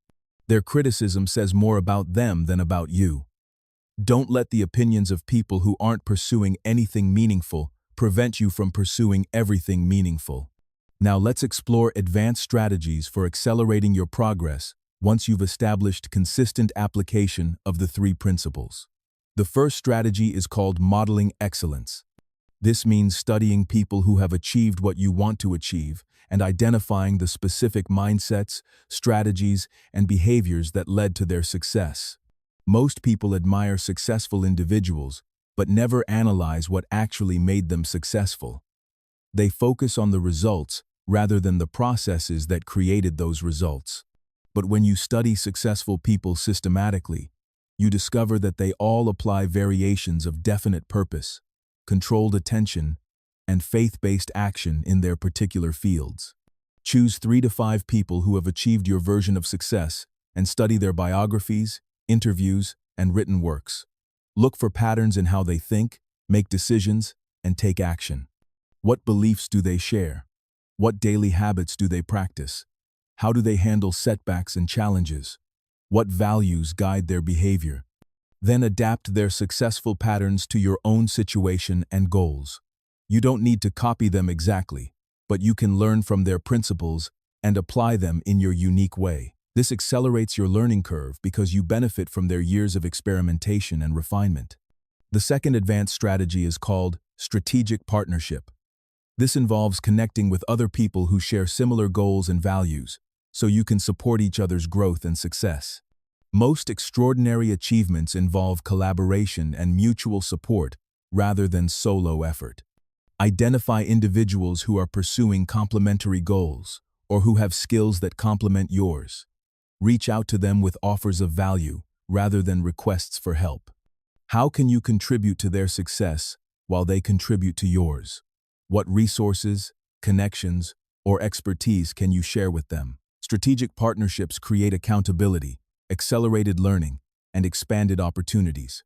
Their criticism says more about them than about you. Don't let the opinions of people who aren't pursuing anything meaningful prevent you from pursuing everything meaningful. Now let's explore advanced strategies for accelerating your progress once you've established consistent application of the three principles. The first strategy is called modeling excellence. This means studying people who have achieved what you want to achieve and identifying the specific mindsets, strategies, and behaviors that led to their success. Most people admire successful individuals, but never analyze what actually made them successful. They focus on the results rather than the processes that created those results. But when you study successful people systematically, you discover that they all apply variations of definite purpose, controlled attention, and faith-based action in their particular fields. Choose 3 to 5 people who have achieved your version of success and study their biographies, interviews, and written works. Look for patterns in how they think, make decisions, and take action. What beliefs do they share? What daily habits do they practice? How do they handle setbacks and challenges? What values guide their behavior? Then adapt their successful patterns to your own situation and goals. You don't need to copy them exactly, but you can learn from their principles and apply them in your unique way. This accelerates your learning curve because you benefit from their years of experimentation and refinement. The second advanced strategy is called strategic partnership. This involves connecting with other people who share similar goals and values, so you can support each other's growth and success. Most extraordinary achievements involve collaboration and mutual support rather than solo effort. Identify individuals who are pursuing complementary goals or who have skills that complement yours. Reach out to them with offers of value rather than requests for help. How can you contribute to their success while they contribute to yours? What resources, connections, or expertise can you share with them? Strategic partnerships create accountability, accelerated learning, and expanded opportunities.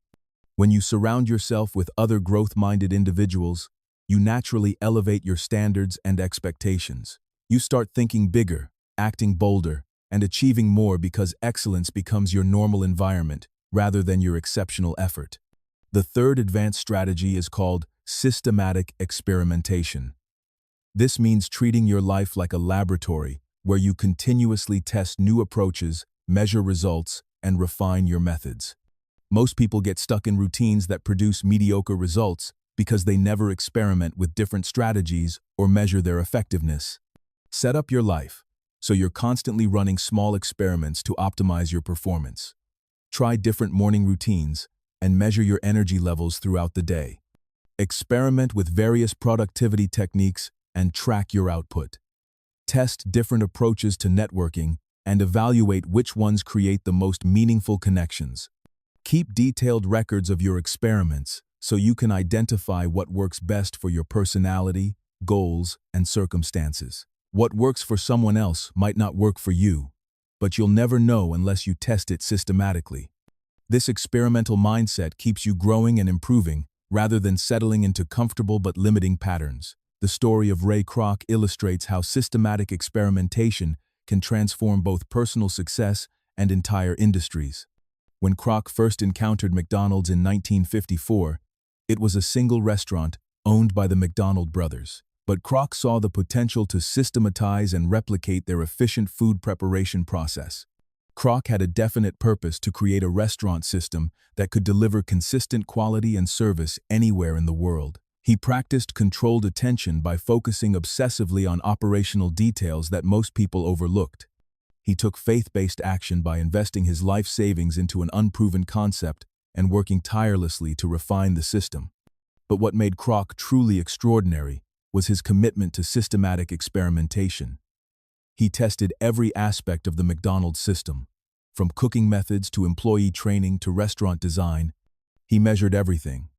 When you surround yourself with other growth-minded individuals, you naturally elevate your standards and expectations. You start thinking bigger, acting bolder, and achieving more because excellence becomes your normal environment rather than your exceptional effort. The third advanced strategy is called systematic experimentation. This means treating your life like a laboratory where you continuously test new approaches, measure results, and refine your methods. Most people get stuck in routines that produce mediocre results because they never experiment with different strategies or measure their effectiveness. Set up your life so you're constantly running small experiments to optimize your performance. Try different morning routines and measure your energy levels throughout the day. Experiment with various productivity techniques and track your output. Test different approaches to networking and evaluate which ones create the most meaningful connections. Keep detailed records of your experiments so you can identify what works best for your personality, goals, and circumstances. What works for someone else might not work for you, but you'll never know unless you test it systematically. This experimental mindset keeps you growing and improving rather than settling into comfortable but limiting patterns. The story of Ray Kroc illustrates how systematic experimentation can transform both personal success and entire industries. When Kroc first encountered McDonald's in 1954, it was a single restaurant owned by the McDonald brothers. But Kroc saw the potential to systematize and replicate their efficient food preparation process. Kroc had a definite purpose to create a restaurant system that could deliver consistent quality and service anywhere in the world. He practiced controlled attention by focusing obsessively on operational details that most people overlooked. He took faith-based action by investing his life savings into an unproven concept and working tirelessly to refine the system. But what made Kroc truly extraordinary was his commitment to systematic experimentation. He tested every aspect of the McDonald's system, from cooking methods to employee training to restaurant design. He measured everything: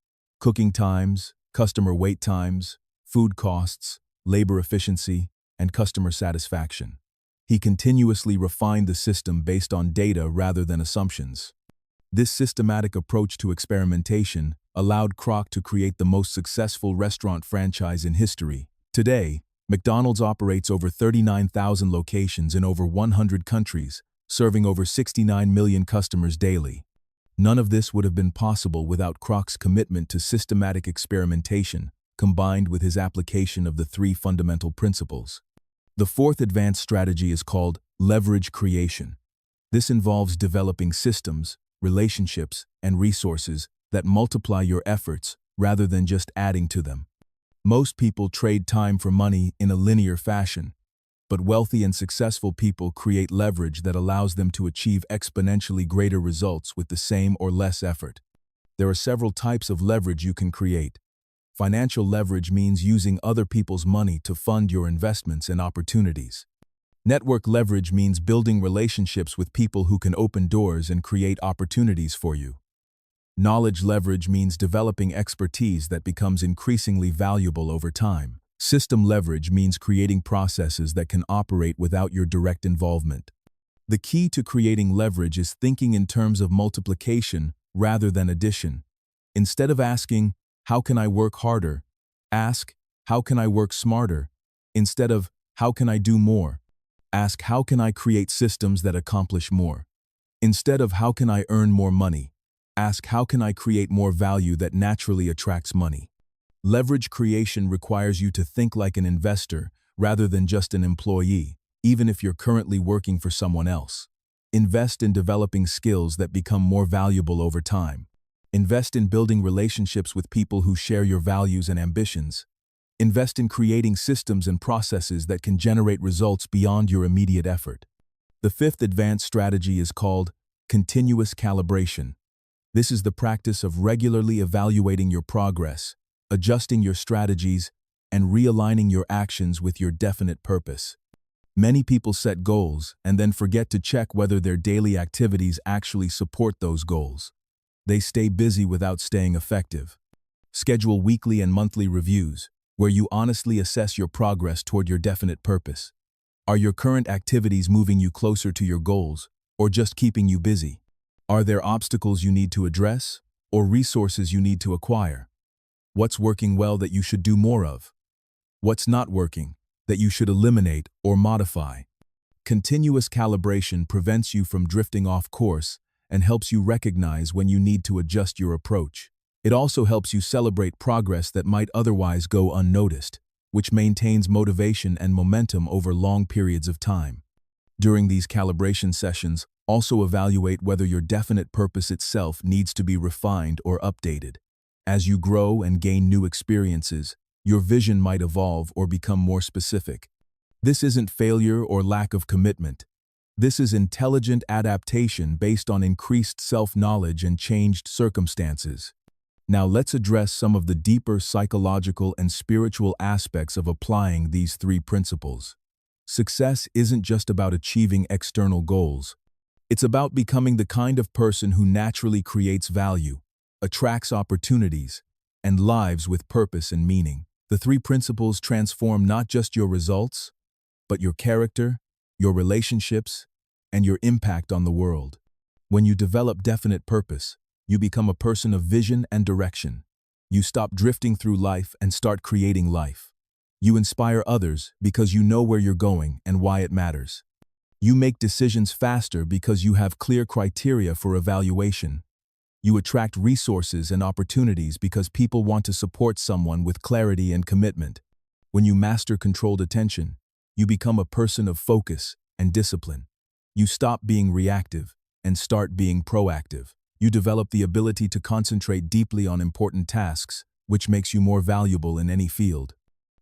cooking times, customer wait times, food costs, labor efficiency, and customer satisfaction. He continuously refined the system based on data rather than assumptions. This systematic approach to experimentation allowed Kroc to create the most successful restaurant franchise in history. Today, McDonald's operates over 39,000 locations in over 100 countries, serving over 69 million customers daily. None of this would have been possible without Kroc's commitment to systematic experimentation, combined with his application of the three fundamental principles. The fourth advanced strategy is called leverage creation. This involves developing systems, relationships, and resources that multiply your efforts rather than just adding to them. Most people trade time for money in a linear fashion, but wealthy and successful people create leverage that allows them to achieve exponentially greater results with the same or less effort. There are several types of leverage you can create. Financial leverage means using other people's money to fund your investments and opportunities. Network leverage means building relationships with people who can open doors and create opportunities for you. Knowledge leverage means developing expertise that becomes increasingly valuable over time. System leverage means creating processes that can operate without your direct involvement. The key to creating leverage is thinking in terms of multiplication rather than addition. Instead of asking, "How can I work harder?" ask, "How can I work smarter?" Instead of, "How can I do more?" ask, "How can I create systems that accomplish more?" Instead of, "How can I earn more money?" ask, "How can I create more value that naturally attracts money?" Leverage creation requires you to think like an investor rather than just an employee, even if you're currently working for someone else. Invest in developing skills that become more valuable over time. Invest in building relationships with people who share your values and ambitions. Invest in creating systems and processes that can generate results beyond your immediate effort. The fifth advanced strategy is called continuous calibration. This is the practice of regularly evaluating your progress, adjusting your strategies, and realigning your actions with your definite purpose. Many people set goals and then forget to check whether their daily activities actually support those goals. They stay busy without staying effective. Schedule weekly and monthly reviews, where you honestly assess your progress toward your definite purpose. Are your current activities moving you closer to your goals, or just keeping you busy? Are there obstacles you need to address, or resources you need to acquire? What's working well that you should do more of? What's not working that you should eliminate or modify? Continuous calibration prevents you from drifting off course and helps you recognize when you need to adjust your approach. It also helps you celebrate progress that might otherwise go unnoticed, which maintains motivation and momentum over long periods of time. During these calibration sessions, also evaluate whether your definite purpose itself needs to be refined or updated. As you grow and gain new experiences, your vision might evolve or become more specific. This isn't failure or lack of commitment. This is intelligent adaptation based on increased self-knowledge and changed circumstances. Now let's address some of the deeper psychological and spiritual aspects of applying these three principles. Success isn't just about achieving external goals. It's about becoming the kind of person who naturally creates value, attracts opportunities, and lives with purpose and meaning. The three principles transform not just your results, but your character, your relationships, and your impact on the world. When you develop definite purpose, you become a person of vision and direction. You stop drifting through life and start creating life. You inspire others because you know where you're going and why it matters. You make decisions faster because you have clear criteria for evaluation. You attract resources and opportunities because people want to support someone with clarity and commitment. When you master controlled attention, you become a person of focus and discipline. You stop being reactive and start being proactive. You develop the ability to concentrate deeply on important tasks, which makes you more valuable in any field.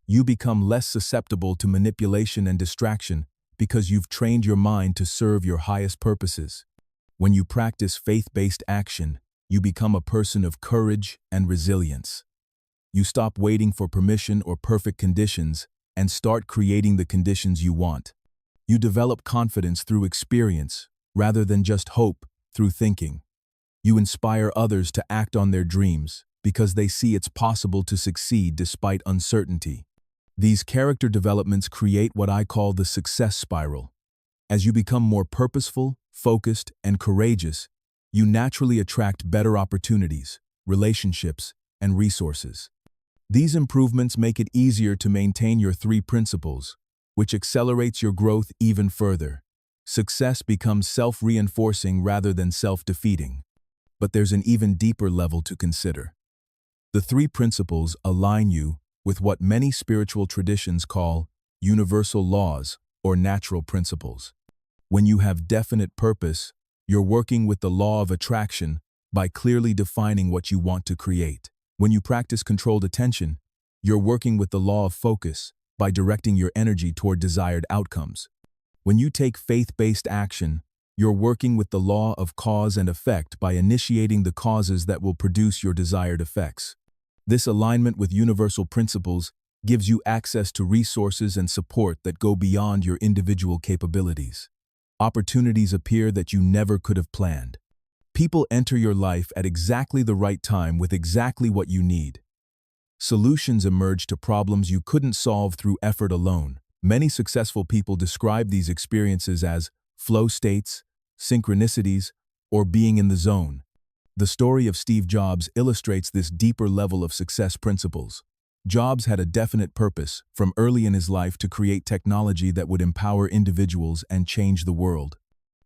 You become less susceptible to manipulation and distraction because you've trained your mind to serve your highest purposes. When you practice faith-based action, you become a person of courage and resilience. You stop waiting for permission or perfect conditions and start creating the conditions you want. You develop confidence through experience rather than just hope through thinking. You inspire others to act on their dreams because they see it's possible to succeed despite uncertainty. These character developments create what I call the success spiral. As you become more purposeful, focused, and courageous, you naturally attract better opportunities, relationships, and resources. These improvements make it easier to maintain your 3 principles, which accelerates your growth even further. Success becomes self-reinforcing rather than self-defeating. But there's an even deeper level to consider. The 3 principles align you with what many spiritual traditions call universal laws or natural principles. When you have definite purpose, you're working with the law of attraction by clearly defining what you want to create. When you practice controlled attention, you're working with the law of focus by directing your energy toward desired outcomes. When you take faith-based action, you're working with the law of cause and effect by initiating the causes that will produce your desired effects. This alignment with universal principles gives you access to resources and support that go beyond your individual capabilities. Opportunities appear that you never could have planned. People enter your life at exactly the right time with exactly what you need. Solutions emerge to problems you couldn't solve through effort alone. Many successful people describe these experiences as flow states, synchronicities, or being in the zone. The story of Steve Jobs illustrates this deeper level of success principles. Jobs had a definite purpose from early in his life to create technology that would empower individuals and change the world.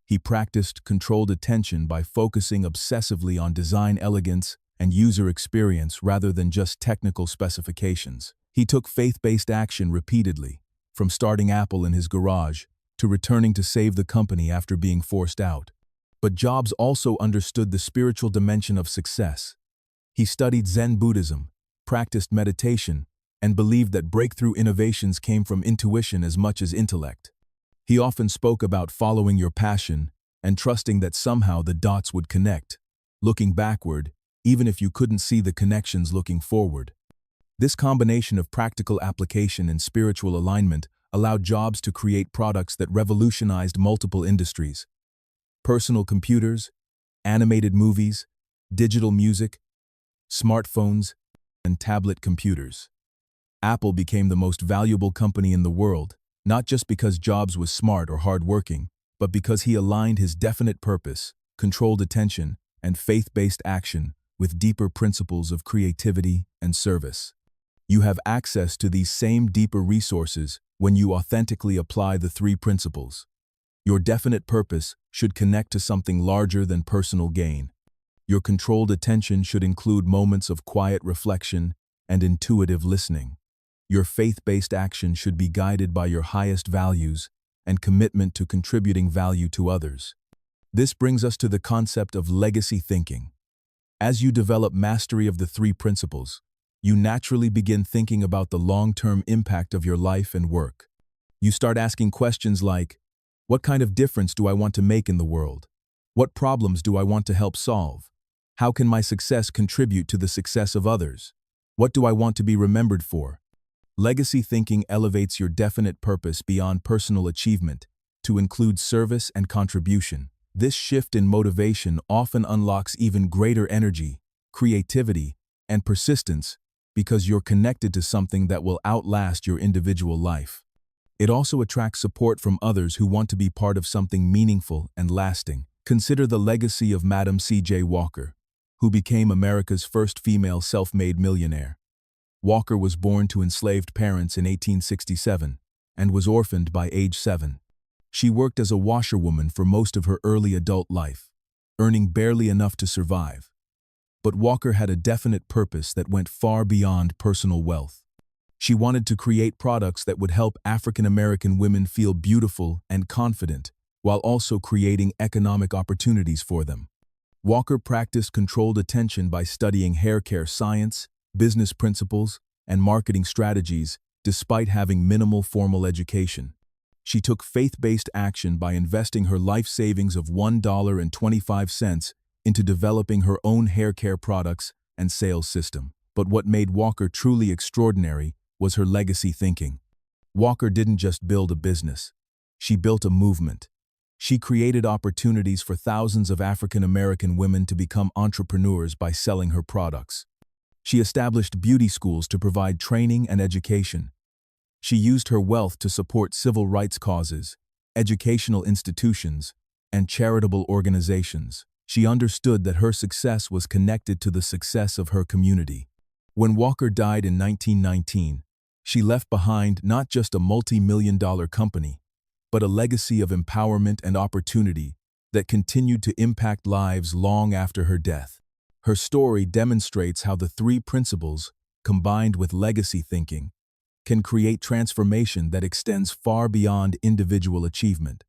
He practiced controlled attention by focusing obsessively on design elegance and user experience rather than just technical specifications. He took faith-based action repeatedly, from starting Apple in his garage to returning to save the company after being forced out. But Jobs also understood the spiritual dimension of success. He studied Zen Buddhism, practiced meditation, and believed that breakthrough innovations came from intuition as much as intellect. He often spoke about following your passion and trusting that somehow the dots would connect, looking backward, even if you couldn't see the connections looking forward. This combination of practical application and spiritual alignment allowed Jobs to create products that revolutionized multiple industries: personal computers, animated movies, digital music, smartphones, and tablet computers. Apple became the most valuable company in the world, not just because Jobs was smart or hardworking, but because he aligned his definite purpose, controlled attention, and faith-based action with deeper principles of creativity and service. You have access to these same deeper resources when you authentically apply the 3 principles. Your definite purpose should connect to something larger than personal gain. Your controlled attention should include moments of quiet reflection and intuitive listening. Your faith-based action should be guided by your highest values and commitment to contributing value to others. This brings us to the concept of legacy thinking. As you develop mastery of the 3 principles, you naturally begin thinking about the long-term impact of your life and work. You start asking questions like, what kind of difference do I want to make in the world? What problems do I want to help solve? How can my success contribute to the success of others? What do I want to be remembered for? Legacy thinking elevates your definite purpose beyond personal achievement to include service and contribution. This shift in motivation often unlocks even greater energy, creativity, and persistence because you're connected to something that will outlast your individual life. It also attracts support from others who want to be part of something meaningful and lasting. Consider the legacy of Madam C.J. Walker, who became America's first female self-made millionaire. Walker was born to enslaved parents in 1867 and was orphaned by age 7. She worked as a washerwoman for most of her early adult life, earning barely enough to survive. But Walker had a definite purpose that went far beyond personal wealth. She wanted to create products that would help African American women feel beautiful and confident, while also creating economic opportunities for them. Walker practiced controlled attention by studying hair care science, business principles, and marketing strategies, despite having minimal formal education. She took faith-based action by investing her life savings of $1.25 into developing her own hair care products and sales system. But what made Walker truly extraordinary was her legacy thinking. Walker didn't just build a business. She built a movement. She created opportunities for thousands of African American women to become entrepreneurs by selling her products. She established beauty schools to provide training and education. She used her wealth to support civil rights causes, educational institutions, and charitable organizations. She understood that her success was connected to the success of her community. When Walker died in 1919, she left behind not just a multi-million-dollar company, but a legacy of empowerment and opportunity that continued to impact lives long after her death. Her story demonstrates how the three principles, combined with legacy thinking, can create transformation that extends far beyond individual achievement.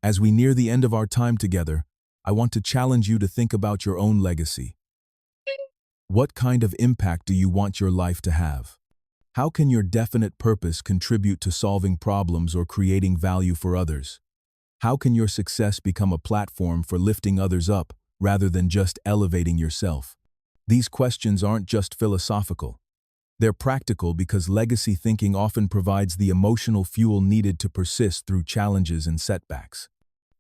As we near the end of our time together, I want to challenge you to think about your own legacy. What kind of impact do you want your life to have? How can your definite purpose contribute to solving problems or creating value for others? How can your success become a platform for lifting others up rather than just elevating yourself? These questions aren't just philosophical. They're practical because legacy thinking often provides the emotional fuel needed to persist through challenges and setbacks.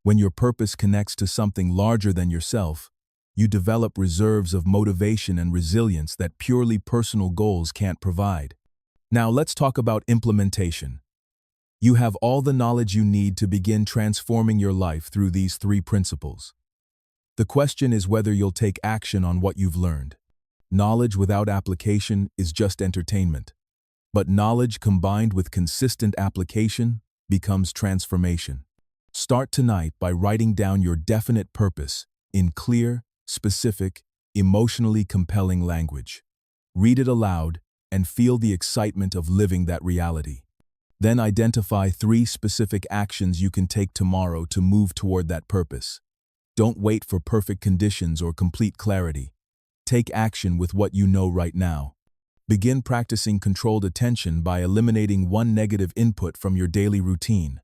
When your purpose connects to something larger than yourself, you develop reserves of motivation and resilience that purely personal goals can't provide. Now let's talk about implementation. You have all the knowledge you need to begin transforming your life through these three principles. The question is whether you'll take action on what you've learned. Knowledge without application is just entertainment. But knowledge combined with consistent application becomes transformation. Start tonight by writing down your definite purpose in clear, specific, emotionally compelling language. Read it aloud and feel the excitement of living that reality. Then identify 3 specific actions you can take tomorrow to move toward that purpose. Don't wait for perfect conditions or complete clarity. Take action with what you know right now. Begin practicing controlled attention by eliminating one negative input from your daily routine.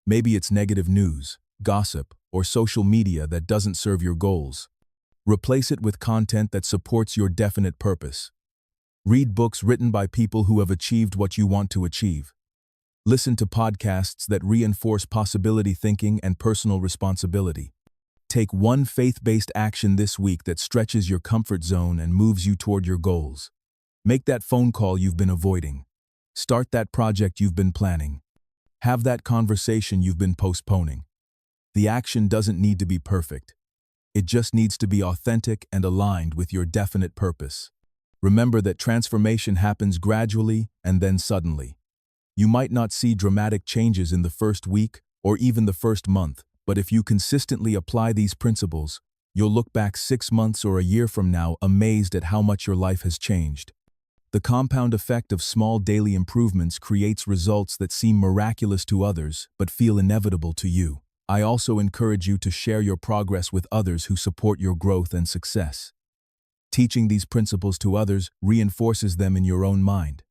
Maybe it's negative news, gossip, or social media that doesn't serve your goals. Replace it with content that supports your definite purpose. Read books written by people who have achieved what you want to achieve. Listen to podcasts that reinforce possibility thinking and personal responsibility. Take one faith-based action this week that stretches your comfort zone and moves you toward your goals. Make that phone call you've been avoiding. Start that project you've been planning. Have that conversation you've been postponing. The action doesn't need to be perfect. It just needs to be authentic and aligned with your definite purpose. Remember that transformation happens gradually and then suddenly. You might not see dramatic changes in the first week or even the first month, but if you consistently apply these principles, you'll look back 6 months or a year from now amazed at how much your life has changed. The compound effect of small daily improvements creates results that seem miraculous to others but feel inevitable to you. I also encourage you to share your progress with others who support your growth and success. Teaching these principles to others reinforces them in your own mind.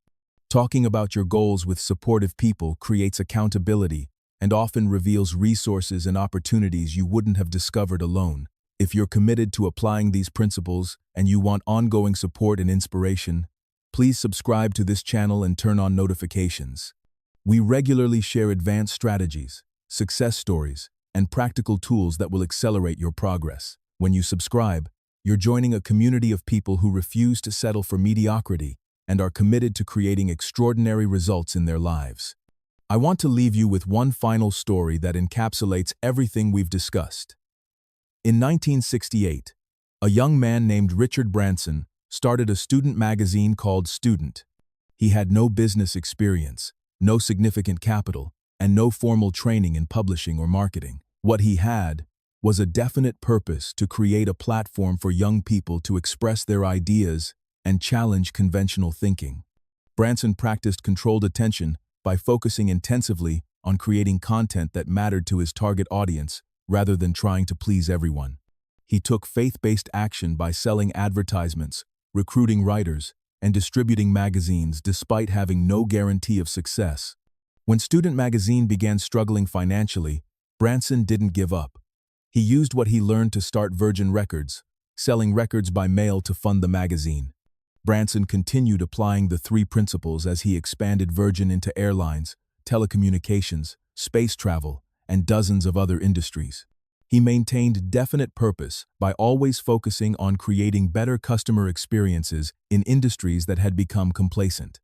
Talking about your goals with supportive people creates accountability and often reveals resources and opportunities you wouldn't have discovered alone. If you're committed to applying these principles and you want ongoing support and inspiration, please subscribe to this channel and turn on notifications. We regularly share advanced strategies, success stories, and practical tools that will accelerate your progress. When you subscribe, you're joining a community of people who refuse to settle for mediocrity and are committed to creating extraordinary results in their lives. I want to leave you with one final story that encapsulates everything we've discussed. In 1968, a young man named Richard Branson started a student magazine called Student. He had no business experience, no significant capital, and no formal training in publishing or marketing. What he had was a definite purpose to create a platform for young people to express their ideas and challenge conventional thinking. Branson practiced controlled attention by focusing intensively on creating content that mattered to his target audience rather than trying to please everyone. He took faith-based action by selling advertisements, recruiting writers, and distributing magazines despite having no guarantee of success. When Student Magazine began struggling financially, Branson didn't give up. He used what he learned to start Virgin Records, selling records by mail to fund the magazine. Branson continued applying the three principles as he expanded Virgin into airlines, telecommunications, space travel, and dozens of other industries. He maintained definite purpose by always focusing on creating better customer experiences in industries that had become complacent.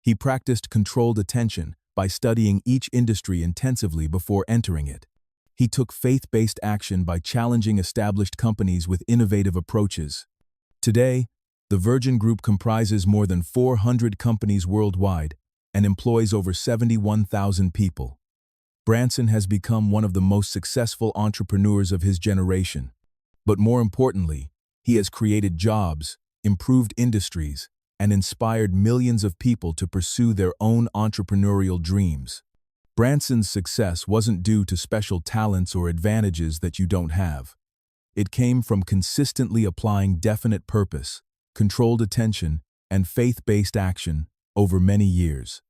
He practiced controlled attention by studying each industry intensively before entering it. He took faith-based action by challenging established companies with innovative approaches. Today, the Virgin Group comprises more than 400 companies worldwide and employs over 71,000 people. Branson has become one of the most successful entrepreneurs of his generation. But more importantly, he has created jobs, improved industries, and inspired millions of people to pursue their own entrepreneurial dreams. Branson's success wasn't due to special talents or advantages that you don't have. It came from consistently applying definite purpose, controlled attention, and faith-based action over many years.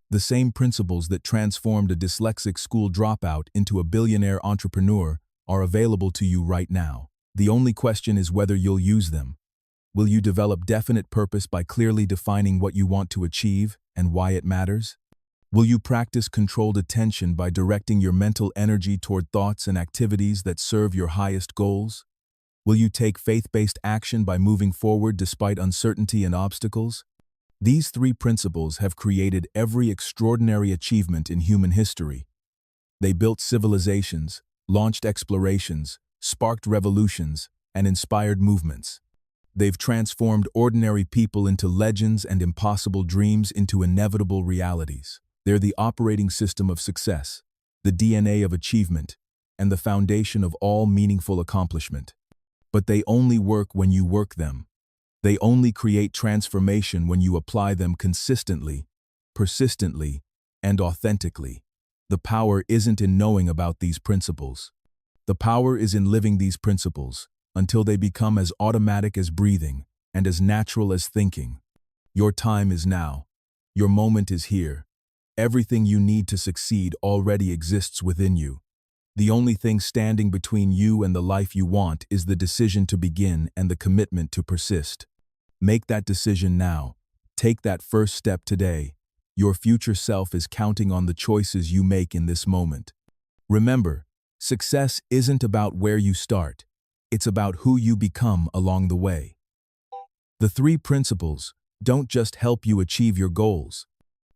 The same principles that transformed a dyslexic school dropout into a billionaire entrepreneur are available to you right now. The only question is whether you'll use them. Will you develop definite purpose by clearly defining what you want to achieve and why it matters? Will you practice controlled attention by directing your mental energy toward thoughts and activities that serve your highest goals? Will you take faith-based action by moving forward despite uncertainty and obstacles? These three principles have created every extraordinary achievement in human history. They built civilizations, launched explorations, sparked revolutions, and inspired movements. They've transformed ordinary people into legends and impossible dreams into inevitable realities. They're the operating system of success, the DNA of achievement, and the foundation of all meaningful accomplishment. But they only work when you work them. They only create transformation when you apply them consistently, persistently, and authentically. The power isn't in knowing about these principles. The power is in living these principles until they become as automatic as breathing and as natural as thinking. Your time is now. Your moment is here. Everything you need to succeed already exists within you. The only thing standing between you and the life you want is the decision to begin and the commitment to persist. Make that decision now. Take that first step today. Your future self is counting on the choices you make in this moment. Remember, success isn't about where you start. It's about who you become along the way. The three principles don't just help you achieve your goals.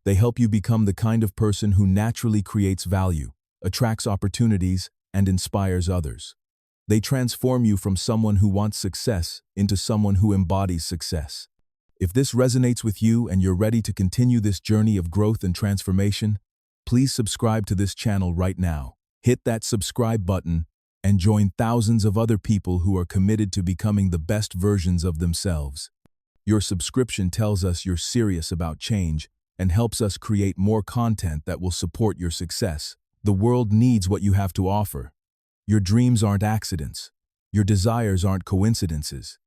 They help you become the kind of person who naturally creates value, attracts opportunities, and inspires others. They transform you from someone who wants success into someone who embodies success. If this resonates with you and you're ready to continue this journey of growth and transformation, please subscribe to this channel right now. Hit that subscribe button and join thousands of other people who are committed to becoming the best versions of themselves. Your subscription tells us you're serious about change and helps us create more content that will support your success. The world needs what you have to offer. Your dreams aren't accidents. Your desires aren't coincidences.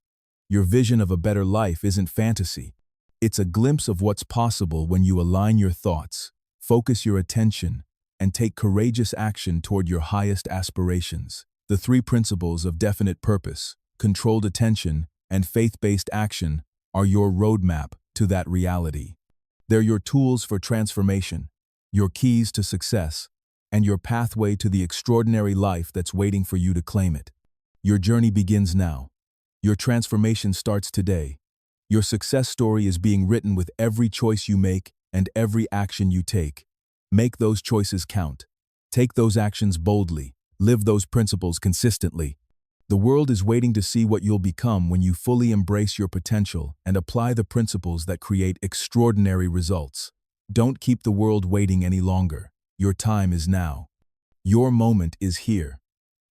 Your vision of a better life isn't fantasy. It's a glimpse of what's possible when you align your thoughts, focus your attention, and take courageous action toward your highest aspirations. The three principles of definite purpose, controlled attention, and faith-based action are your roadmap to that reality. They're your tools for transformation, your keys to success, and your pathway to the extraordinary life that's waiting for you to claim it. Your journey begins now. Your transformation starts today. Your success story is being written with every choice you make and every action you take. Make those choices count. Take those actions boldly. Live those principles consistently. The world is waiting to see what you'll become when you fully embrace your potential and apply the principles that create extraordinary results. Don't keep the world waiting any longer. Your time is now. Your moment is here.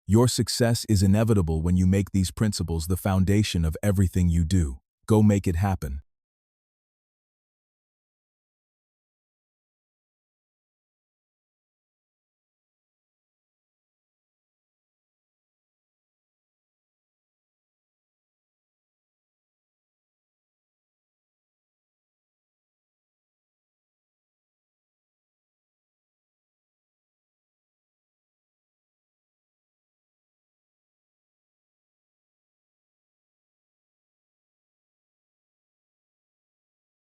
Your success is inevitable when you make these principles the foundation of everything you do. Go make it happen.